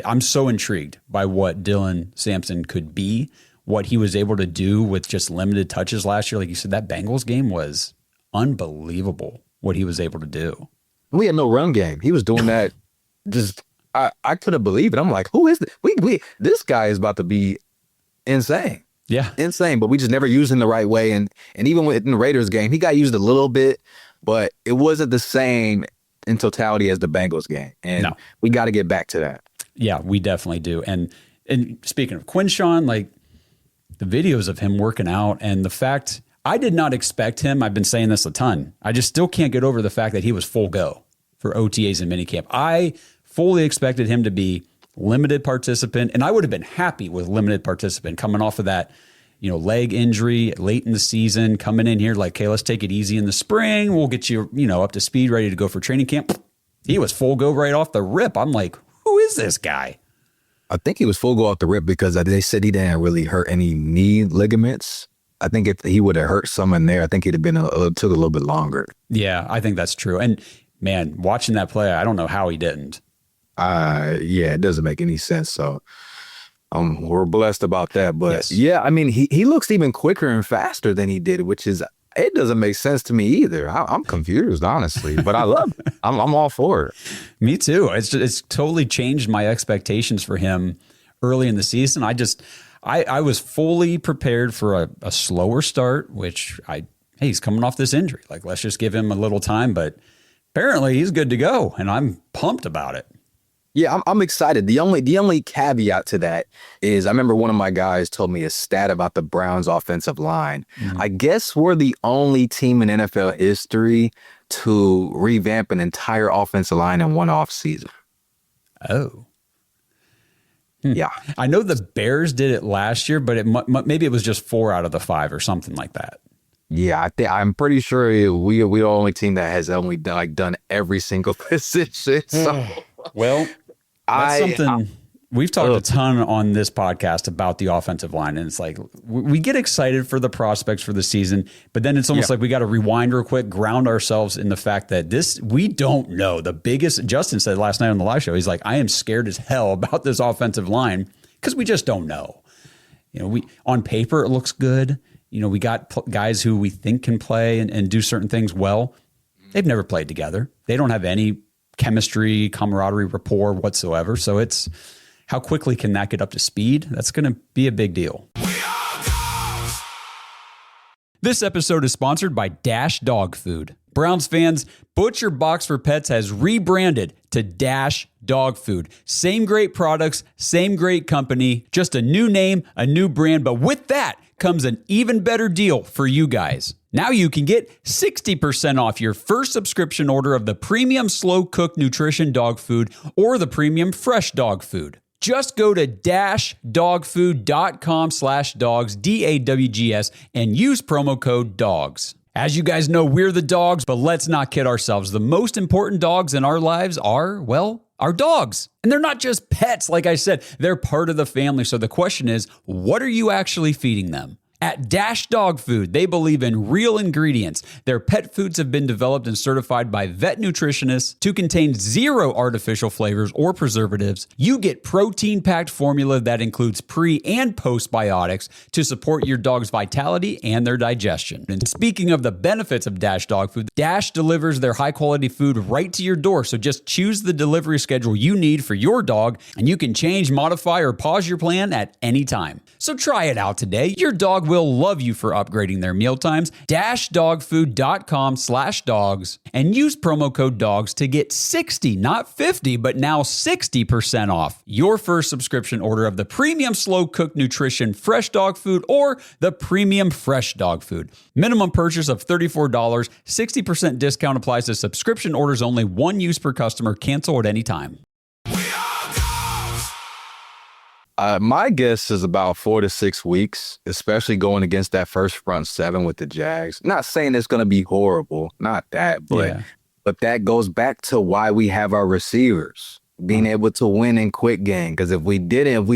I'm so intrigued by what Dylan Sampson could be, what he was able to do with just limited touches last year. Like you said, that Bengals game was unbelievable what he was able to do. We had no run game. He was doing that. I couldn't believe it. I'm like, who is this? This guy is about to be insane. Yeah. Insane. But we just never used him the right way. And even in the Raiders game, he got used a little bit, but it wasn't the same in totality as the Bengals game. And we got to get back to that. Yeah, we definitely do. And speaking of Quinshon, like the videos of him working out and the fact I did not expect him. I've been saying this a ton. I just still can't get over the fact that he was full go for OTAs and minicamp. I fully expected him to be limited participant, and I would have been happy with limited participant coming off of that, leg injury late in the season, coming in here like, okay, let's take it easy in the spring. We'll get you, up to speed, ready to go for training camp. He was full go right off the rip. I'm like, who is this guy? I think he was full go off the rip because they said he didn't really hurt any knee ligaments. I think if he would have hurt some in there, I think he'd have been took a little bit longer. Yeah, I think that's true. And man, watching that play, I don't know how he didn't. Yeah, it doesn't make any sense. So we're blessed about that. But yeah, I mean, he looks even quicker and faster than he did, which is, it doesn't make sense to me either. I'm confused, honestly, but I love it. I'm all for it. Me too. It's totally changed my expectations for him early in the season. I was fully prepared for a slower start, which he's coming off this injury. Like, let's just give him a little time, but apparently he's good to go, and I'm pumped about it. Yeah, I'm excited. The only caveat to that is I remember one of my guys told me a stat about the Browns offensive line. Mm-hmm. I guess we're the only team in NFL history to revamp an entire offensive line in one offseason. Oh. Yeah. I know the Bears did it last year, but maybe it was just 4 out of the 5 or something like that. Yeah, I'm pretty sure we're the only team that has only done every single position. So, well, that's something we've talked a ton on this podcast about the offensive line. And it's like, we get excited for the prospects for the season, but then it's almost like we got to rewind real quick, ground ourselves in the fact that we don't know. The biggest, Justin said last night on the live show, he's like, I am scared as hell about this offensive line because we just don't know. On paper, it looks good. We got guys who we think can play and do certain things well. They've never played together. They don't have any chemistry, camaraderie, rapport whatsoever. So it's how quickly can that get up to speed? That's going to be a big deal. This episode is sponsored by Dash Dog Food. Browns fans, Butcher Box for Pets has rebranded to Dash Dog Food. Same great products, same great company, just a new name, a new brand, but with that comes an even better deal for you guys. Now you can get 60% off your first subscription order of the premium slow-cooked nutrition dog food or the premium fresh dog food. Just go to dashdogfood.com/dogs, DAWGS, and use promo code DOGS. As you guys know, we're the dogs, but let's not kid ourselves. The most important dogs in our lives are, well, our dogs. And they're not just pets, like I said. They're part of the family. So the question is, what are you actually feeding them? At Dash Dog Food, they believe in real ingredients. Their pet foods have been developed and certified by vet nutritionists to contain 0 artificial flavors or preservatives. You get protein-packed formula that includes pre- and postbiotics to support your dog's vitality and their digestion. And speaking of the benefits of Dash Dog Food, Dash delivers their high-quality food right to your door. So just choose the delivery schedule you need for your dog, and you can change, modify, or pause your plan at any time. So try it out today. Your dog will love you for upgrading their meal times. dashdogfood.com/dogs and use promo code DOGS to get 60, not 50, but now 60% off your first subscription order of the premium slow cooked nutrition fresh dog food or the premium fresh dog food. Minimum purchase of $34, 60% discount applies to subscription orders only, 1 use per customer, cancel at any time. My guess is about 4 to 6 weeks, especially going against that first front seven with the Jags. Not saying it's going to be horrible, not that, but that goes back to why we have our receivers being able to win in quick game. Because if we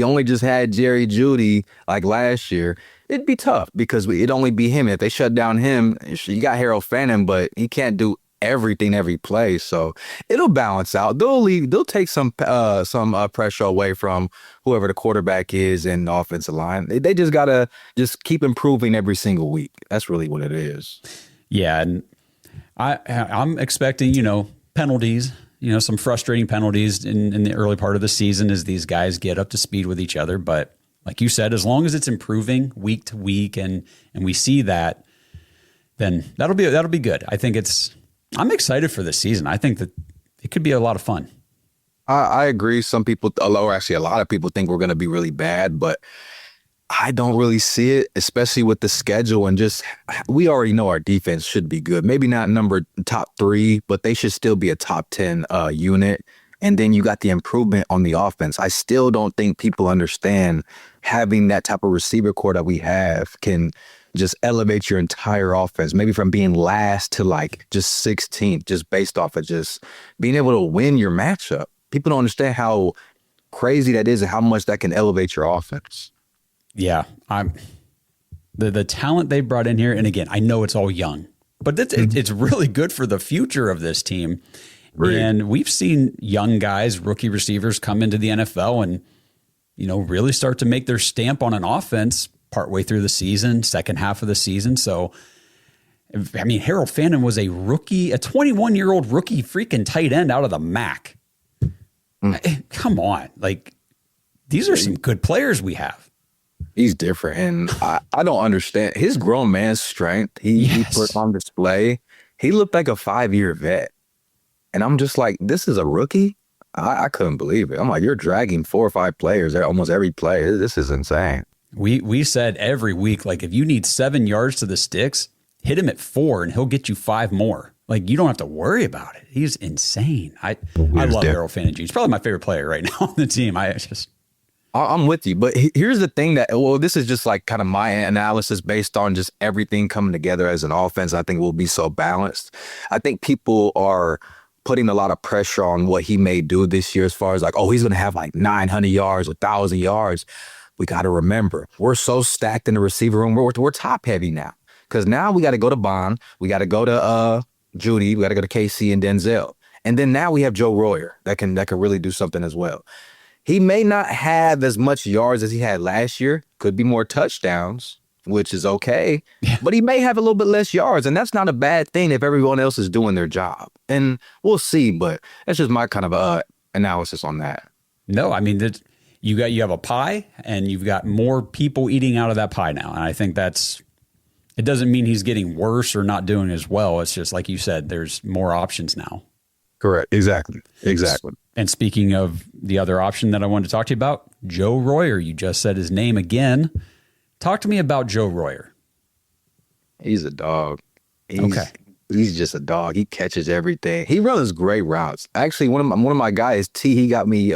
only just had Jerry Jeudy like last year, it'd be tough because it'd only be him. If they shut down him, you got Harold Fannin, but he can't do everything every play, so it'll balance out. They'll take some pressure away from whoever the quarterback is in the offensive line. They just gotta just keep improving every single week. That's really what it is. Yeah, and I'm expecting penalties, some frustrating penalties in the early part of the season as these guys get up to speed with each other. But like you said, as long as it's improving week to week and we see that, then that'll be good. I'm excited for this season. I think that it could be a lot of fun. I agree. Some people, or actually a lot of people, think we're going to be really bad, but I don't really see it, especially with the schedule and just, we already know our defense should be good. Maybe not top 3, but they should still be a top 10 unit. And then you got the improvement on the offense. I still don't think people understand having that type of receiver core that we have can just elevate your entire offense, maybe from being last to like just 16th, just based off of just being able to win your matchup. People don't understand how crazy that is and how much that can elevate your offense. Yeah, the talent they brought in here, and again, I know it's all young, but it's really good for the future of this team. Right. And we've seen young guys, rookie receivers, come into the NFL and really start to make their stamp on an offense partway through the season, second half of the season. So, I mean, Harold Fannin was a 21-year-old rookie freaking tight end out of the MAC. Come on. Like, these are some good players we have. He's different. And I don't understand his grown man's strength. He put on display. He looked like a 5-year vet. And I'm just like, this is a rookie? I couldn't believe it. I'm like, you're dragging 4 or 5 players almost every play. This is insane. We said every week, like, if you need 7 yards to the sticks, hit him at 4 and he'll get you 5 more. Like, you don't have to worry about it. He's insane. I love Harold Fannin. He's probably my favorite player right now on the team. I'm with you. But here's the thing this is just like kind of my analysis based on just everything coming together as an offense. I think will be so balanced. I think people are putting a lot of pressure on what he may do this year as far as like, oh, he's going to have like 900 yards, 1,000 yards. We got to remember, we're so stacked in the receiver room. We're top heavy now because now we got to go to Bond. We got to go to Jeudy. We got to go to KC and Denzel. And then now we have Joe Royer that can really do something as well. He may not have as much yards as he had last year. Could be more touchdowns, which is okay. Yeah. But he may have a little bit less yards, and that's not a bad thing if everyone else is doing their job. And we'll see, but that's just my kind of analysis on that. No, I mean, you have a pie, and you've got more people eating out of that pie now, and I think that's It doesn't mean he's getting worse or not doing as well. It's just like you said, there's more options now. Correct. Exactly. And speaking of the other option that I wanted to talk to you about, Joe Royer. You just said his name again. Talk to me about Joe Royer. He's a dog. He's just a dog. He catches everything. He runs great routes. Actually, one of my guys, T, he got me.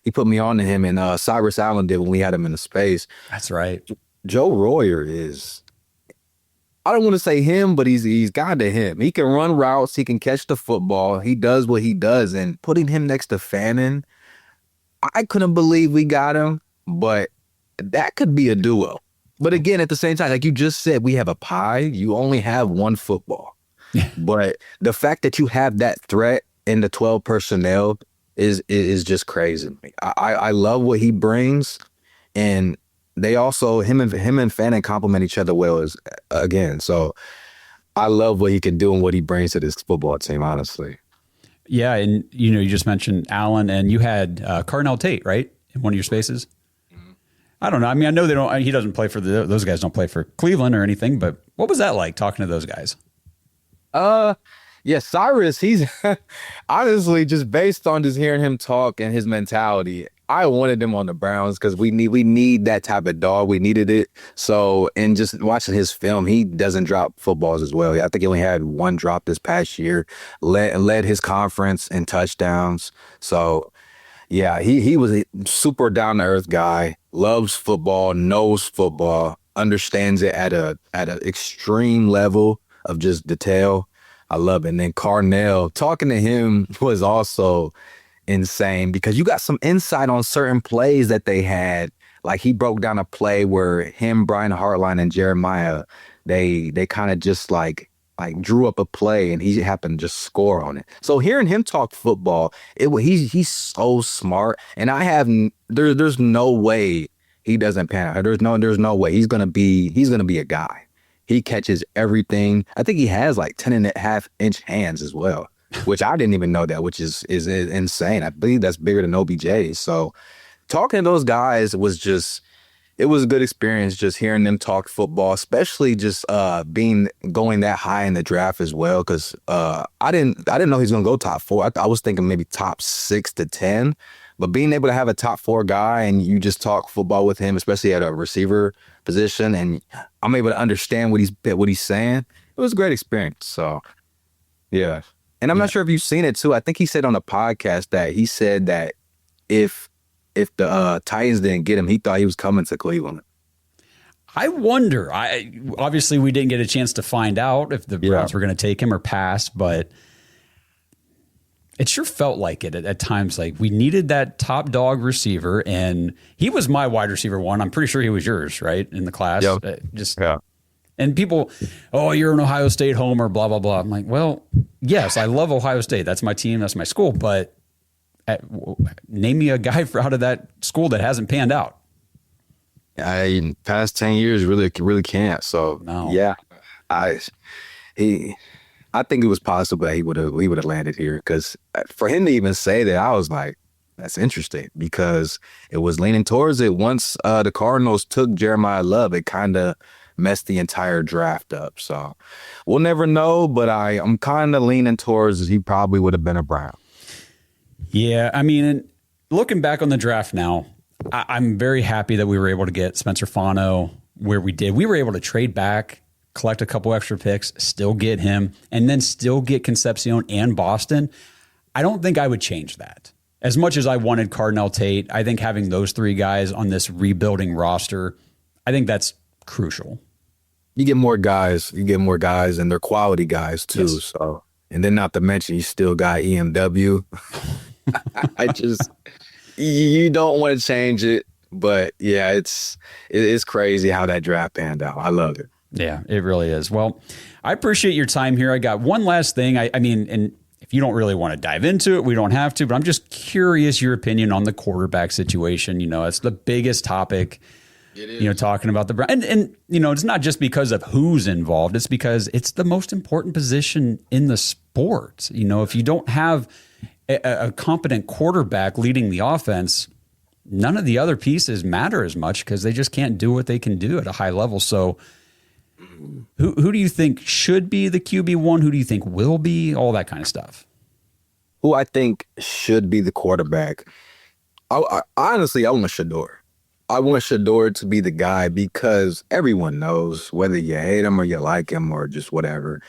He put me on to him, and Cyrus Allen did when we had him in the space. That's right. Joe Royer is. I don't want to say him, but he's kind of him. He can run routes. He can catch the football. He does what he does. And putting him next to Fannin, I couldn't believe we got him, but that could be a duo. But again, at the same time, like you just said, we have a pie. You only have one football. But the fact that you have that threat in the 12 personnel is just crazy to me. I love what he brings, and they also him and Fannin complement each other well as again. So I love what he can do and what he brings to this football team, honestly. Yeah, and you just mentioned Allen, and you had Carnell Tate, right, in one of your spaces. I don't know. I mean, I know they don't. He doesn't play for those guys. Don't play for Cleveland or anything. But what was that like talking to those guys? Yeah, Cyrus. He's honestly just based on just hearing him talk and his mentality. I wanted him on the Browns because we need that type of dog. We needed it. So, and just watching his film, he doesn't drop footballs as well. I think he only had one drop this past year. Led his conference in touchdowns. So, yeah, he was a super down to earth guy. Loves football, knows football, understands it at an extreme level of just detail. I love it. And then Carnell, talking to him was also insane because you got some insight on certain plays that they had. Like he broke down a play where him, Brian Hartline, and Jeremiah, they kind of just like drew up a play and he happened to just score on it. So hearing him talk football, he's so smart, and there's no way he doesn't pan out. There's no way he's gonna be a guy. He catches everything. I think he has like 10.5-inch hands as well, which I didn't even know that, which is insane. I believe that's bigger than OBJ. So talking to those guys it was a good experience just hearing them talk football, especially just going that high in the draft as well. Because I didn't know he's gonna go top 4. I was thinking maybe top 6 to 10. But being able to have a top 4 guy and you just talk football with him, especially at a receiver position, and I'm able to understand what he's saying, it was a great experience. So, yeah. And I'm not sure if you've seen it too. I think he said on the podcast that he said that if the Titans didn't get him, he thought he was coming to Cleveland. I wonder. Obviously, we didn't get a chance to find out if the Browns were going to take him or pass, but it sure felt like it at times. Like we needed that top dog receiver, and he was my wide receiver 1. I'm pretty sure he was yours, right, in the class. Yep. And people, oh, you're an Ohio State homer, blah blah blah. I'm like, well, yes, I love Ohio State. That's my team. That's my school. But name me a guy out of that school that hasn't panned out. In past 10 years, really can't. So no. Yeah, I think it was possible that he would have landed here, because for him to even say that, I was like, that's interesting, because it was leaning towards it. Once the Cardinals took Jeremiah Love, it kind of messed the entire draft up. So we'll never know, but I'm kind of leaning towards he probably would have been a Brown. Yeah, I mean, looking back on the draft now, I'm very happy that we were able to get Spencer Fano where we did. We were able to trade back, collect a couple extra picks, still get him, and then still get Concepcion and Boston. I don't think I would change that. As much as I wanted Carnell Tate, I think having those 3 guys on this rebuilding roster, I think that's crucial. You get more guys, and they're quality guys too. Yes. So, and then not to mention, you still got EMW. You don't want to change it, but yeah, it's crazy how that draft panned out. I love it. Yeah, it really is. Well, I appreciate your time here. I got one last thing. I mean, and if you don't really want to dive into it, we don't have to, but I'm just curious your opinion on the quarterback situation. It's the biggest topic. It is. Talking about the Browns. And it's not just because of who's involved. It's because it's the most important position in the sport. If you don't have a competent quarterback leading the offense, none of the other pieces matter as much because they just can't do what they can do at a high level. So Who do you think should be the QB1? Who do you think will be? All that kind of stuff. Who I think should be the quarterback? Honestly, I want Shador. I want Shador to be the guy because everyone knows, whether you hate him or you like him or just whatever,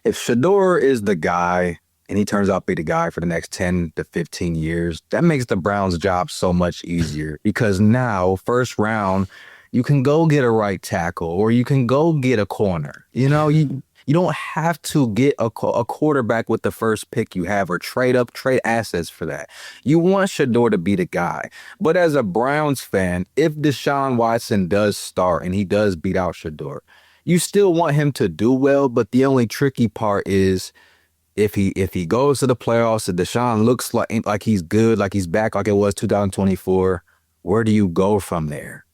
if Shador is the guy and he turns out to be the guy for the next 10 to 15 years, that makes the Browns' job so much easier because now, first round, you can go get a right tackle or you can go get a corner. You know, you don't have to get a quarterback with the first pick you have or trade assets for that. You want Shador to be the guy. But as a Browns fan, if Deshaun Watson does start and he does beat out Shador, you still want him to do well. But the only tricky part is if he goes to the playoffs and Deshaun looks like he's good, like he's back like it was 2024, where do you go from there?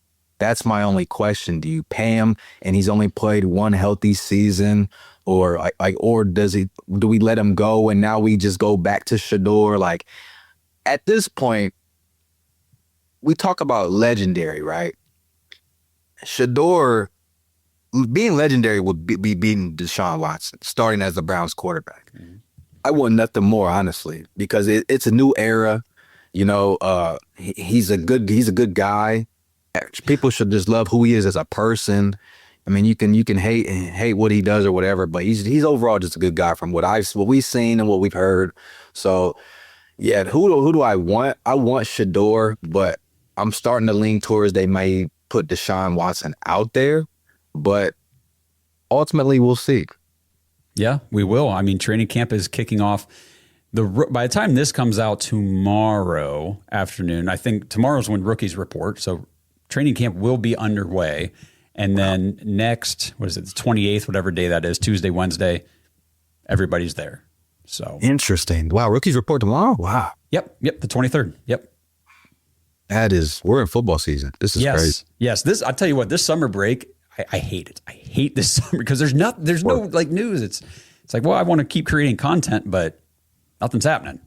That's my only question. Do you pay him and he's only played one healthy season, or do we let him go and now we just go back to Shador? Like, at this point, we talk about legendary, right? Shador being legendary would be beating Deshaun Watson, starting as the Browns quarterback. Mm-hmm. I want nothing more, honestly, because it's a new era. You know, he's a good guy. People should just love who he is as a person. I mean, you can hate what he does or whatever, but he's overall just a good guy from what we've seen and what we've heard. So, yeah, who do I want? I want Shador, but I'm starting to lean towards they may put Deshaun Watson out there, but ultimately we'll see. Yeah, we will. I mean, training camp is kicking off. By the time this comes out tomorrow afternoon, I think tomorrow's when rookies report. So training camp will be underway. And then next, what is it, the 28th, whatever day that is, Tuesday, Wednesday, everybody's there. So interesting. Wow, rookies report tomorrow? Wow. Yep, the 23rd. Yep. We're in football season. This is crazy. Yes, I tell you what, this summer break, I hate it. I hate this summer because there's no like news. It's like, well, I want to keep creating content, but nothing's happening.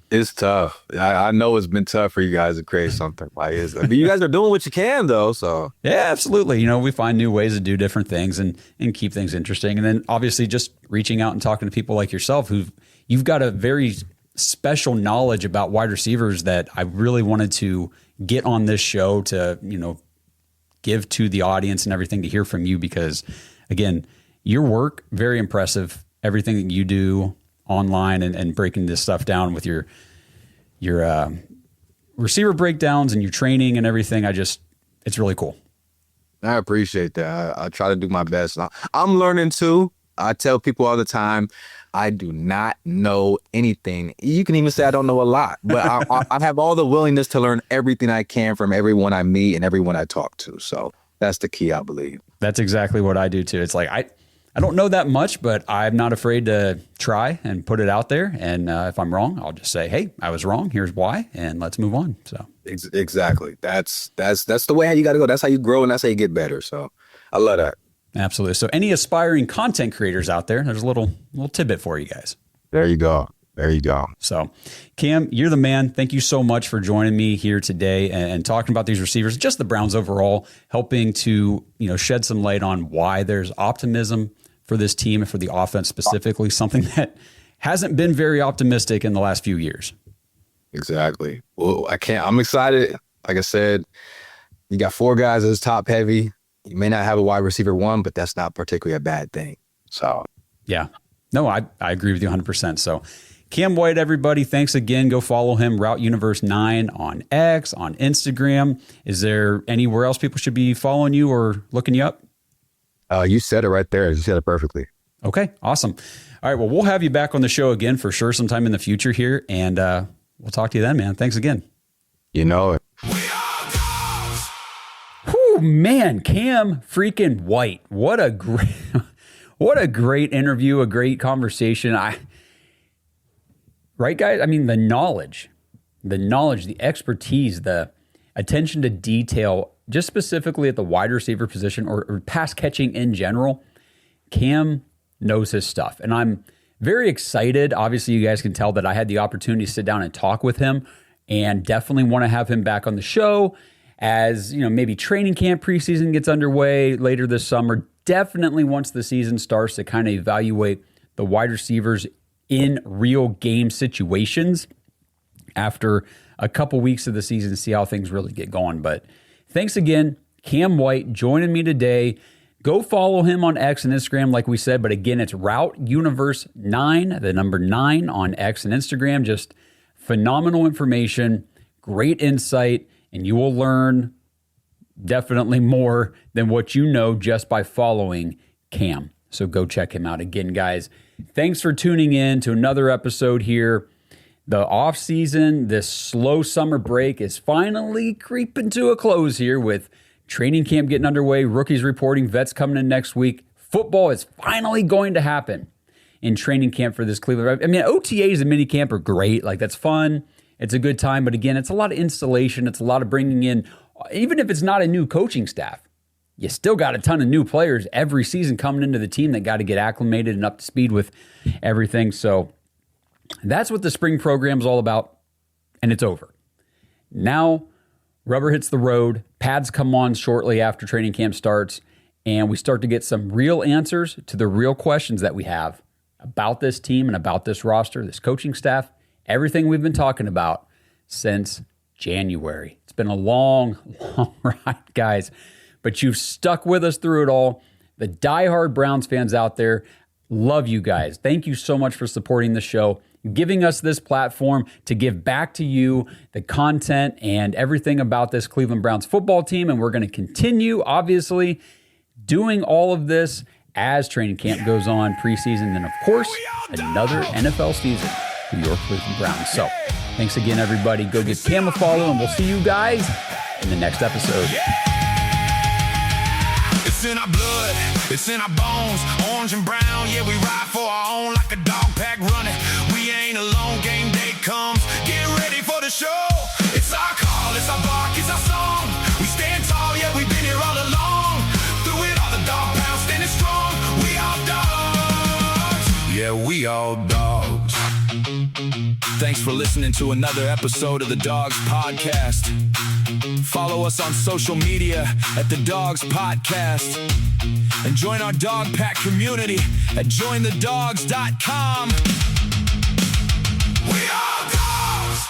It's tough. I know it's been tough for you guys to create something like this. But you guys are doing what you can, though. So yeah, absolutely. You know, we find new ways to do different things and keep things interesting. And then obviously just reaching out and talking to people like yourself you've got a very special knowledge about wide receivers that I really wanted to get on this show to, you know, give to the audience and everything to hear from you because, again, your work, very impressive. Everything that you do online and breaking this stuff down with your receiver breakdowns and your training and everything. It's really cool. I appreciate that. I try to do my best. I'm learning too. I tell people all the time, I do not know anything. You can even say I don't know a lot, but I have all the willingness to learn everything I can from everyone I meet and everyone I talk to. So that's the key, I believe. That's exactly what I do too. It's like, I don't know that much, but I'm not afraid to try and put it out there. And if I'm wrong, I'll just say, hey, I was wrong. Here's why. And let's move on. So exactly. That's the way you got to go. That's how you grow and that's how you get better. So I love that. Absolutely. So any aspiring content creators out there, there's a little tidbit for you guys. There you go. So Cam, you're the man. Thank you so much for joining me here today and talking about these receivers, just the Browns overall, helping to, you know, shed some light on why there's optimism for this team and for the offense specifically, something that hasn't been very optimistic in the last few years. Exactly. Well, I'm excited. Like I said, you got 4 guys that's top heavy. You may not have a wide receiver 1, but that's not particularly a bad thing. So, yeah. No, I agree with you 100%. So, Cam White, everybody, thanks again. Go follow him, Route Universe 9 on X, on Instagram. Is there anywhere else people should be following you or looking you up? You said it right there. You said it perfectly. Okay, awesome. All right, well, we'll have you back on the show again for sure sometime in the future here, and we'll talk to you then, man. Thanks again. You know it. Whew, man, Cam freaking White. What a great interview, a great conversation. Right, guys? I mean, the knowledge, the expertise, the attention to detail, just specifically at the wide receiver position or pass catching in general, Cam knows his stuff. And I'm very excited. Obviously, you guys can tell that I had the opportunity to sit down and talk with him and definitely want to have him back on the show as, you know, maybe training camp preseason gets underway later this summer. definitely, once the season starts, to kind of evaluate the wide receivers in real game situations after a couple weeks of the season to see how things really get going. But thanks again, Cam White, joining me today. Go follow him on X and Instagram, like we said. But again, it's Route Universe 9, the number 9 on X and Instagram. Just phenomenal information, great insight, and you will learn definitely more than what you know just by following Cam. So go check him out. Again, guys, thanks for tuning in to another episode here. The off season, this slow summer break is finally creeping to a close here with training camp getting underway, rookies reporting, vets coming in next week. Football is finally going to happen in training camp for this Cleveland. I mean, OTAs and minicamp are great. Like, that's fun. It's a good time. But again, it's a lot of installation. It's a lot of bringing in, even if it's not a new coaching staff, you still got a ton of new players every season coming into the team that got to get acclimated and up to speed with everything. So that's what the spring program is all about. And it's over. Now, rubber hits the road, pads come on shortly after training camp starts, and we start to get some real answers to the real questions that we have about this team and about this roster, this coaching staff, everything we've been talking about since January. It's been a long, long ride, guys, but you've stuck with us through it all. The diehard Browns fans out there, love you guys. Thank you so much for supporting the show, giving us this platform to give back to you the content and everything about this Cleveland Browns football team. And we're going to continue, obviously, doing all of this as training camp goes on, preseason, and of course, another NFL season for your Cleveland Browns. So thanks again, everybody. Go give Cam a follow, and we'll see you guys in the next episode. It's in our blood, it's in our bones, orange and brown, yeah, we ride for our own like a dog pack running. We ain't alone, game day comes, get ready for the show. It's our call, it's our bark, it's our song. We stand tall, yeah, we've been here all along. Through it all, the dog pound standing strong. We all dogs, yeah, we all dogs. Thanks for listening to another episode of the Dogs Podcast. Follow us on social media at the Dogs Podcast. And join our dog pack community at jointhedogs.com. We are dogs!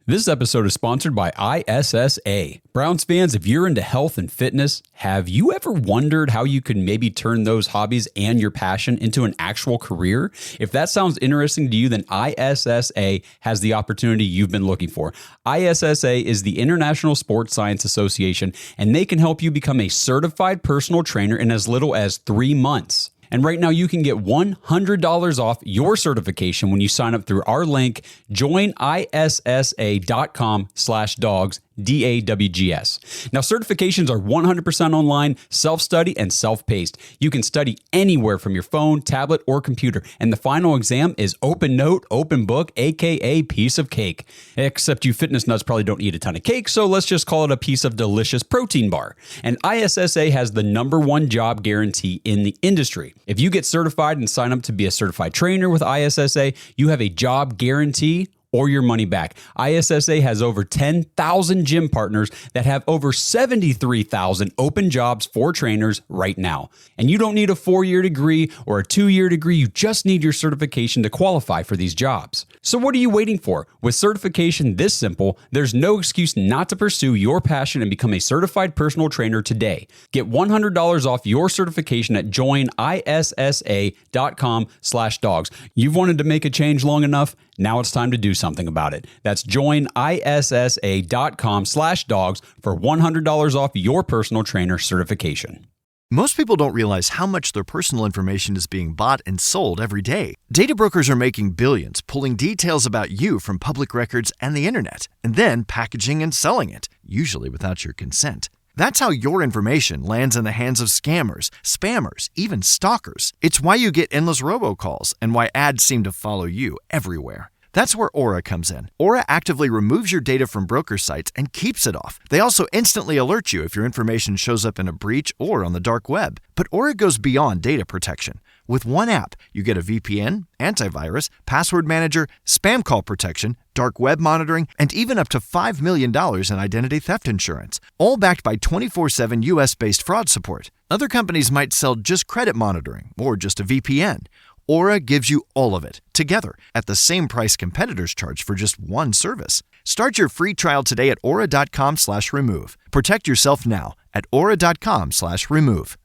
This episode is sponsored by ISSA. Browns fans, if you're into health and fitness, have you ever wondered how you could maybe turn those hobbies and your passion into an actual career? If that sounds interesting to you, then ISSA has the opportunity you've been looking for. ISSA is the International Sports Science Association, and they can help you become a certified personal trainer in as little as 3 months. And right now you can get $100 off your certification when you sign up through our link, joinissa.com/dogs, DAWGS. Now, certifications are 100% online, self-study, and self-paced. You can study anywhere from your phone, tablet, or computer. And the final exam is open note, open book, aka piece of cake. Except you fitness nuts probably don't eat a ton of cake, so let's just call it a piece of delicious protein bar. And ISSA has the #1 job guarantee in the industry. If you get certified and sign up to be a certified trainer with ISSA, you have a job guarantee or your money back. ISSA has over 10,000 gym partners that have over 73,000 open jobs for trainers right now. And you don't need a 4-year degree or a 2-year degree. You just need your certification to qualify for these jobs. So what are you waiting for? With certification this simple, there's no excuse not to pursue your passion and become a certified personal trainer today. Get $100 off your certification at joinissa.com/dogs. You've wanted to make a change long enough? Now it's time to do something about it. That's joinissa.com/dogs for $100 off your personal trainer certification. Most people don't realize how much their personal information is being bought and sold every day. Data brokers are making billions, pulling details about you from public records and the internet, and then packaging and selling it, usually without your consent. That's how your information lands in the hands of scammers, spammers, even stalkers. It's why you get endless robocalls and why ads seem to follow you everywhere. That's where Aura comes in. Aura actively removes your data from broker sites and keeps it off. They also instantly alert you if your information shows up in a breach or on the dark web. But Aura goes beyond data protection. With one app, you get a VPN, antivirus, password manager, spam call protection, dark web monitoring, and even up to $5 million in identity theft insurance. All backed by 24/7 US-based fraud support. Other companies might sell just credit monitoring or just a VPN. Aura gives you all of it, together, at the same price competitors charge for just one service. Start your free trial today at aura.com/remove. Protect yourself now at aura.com/remove.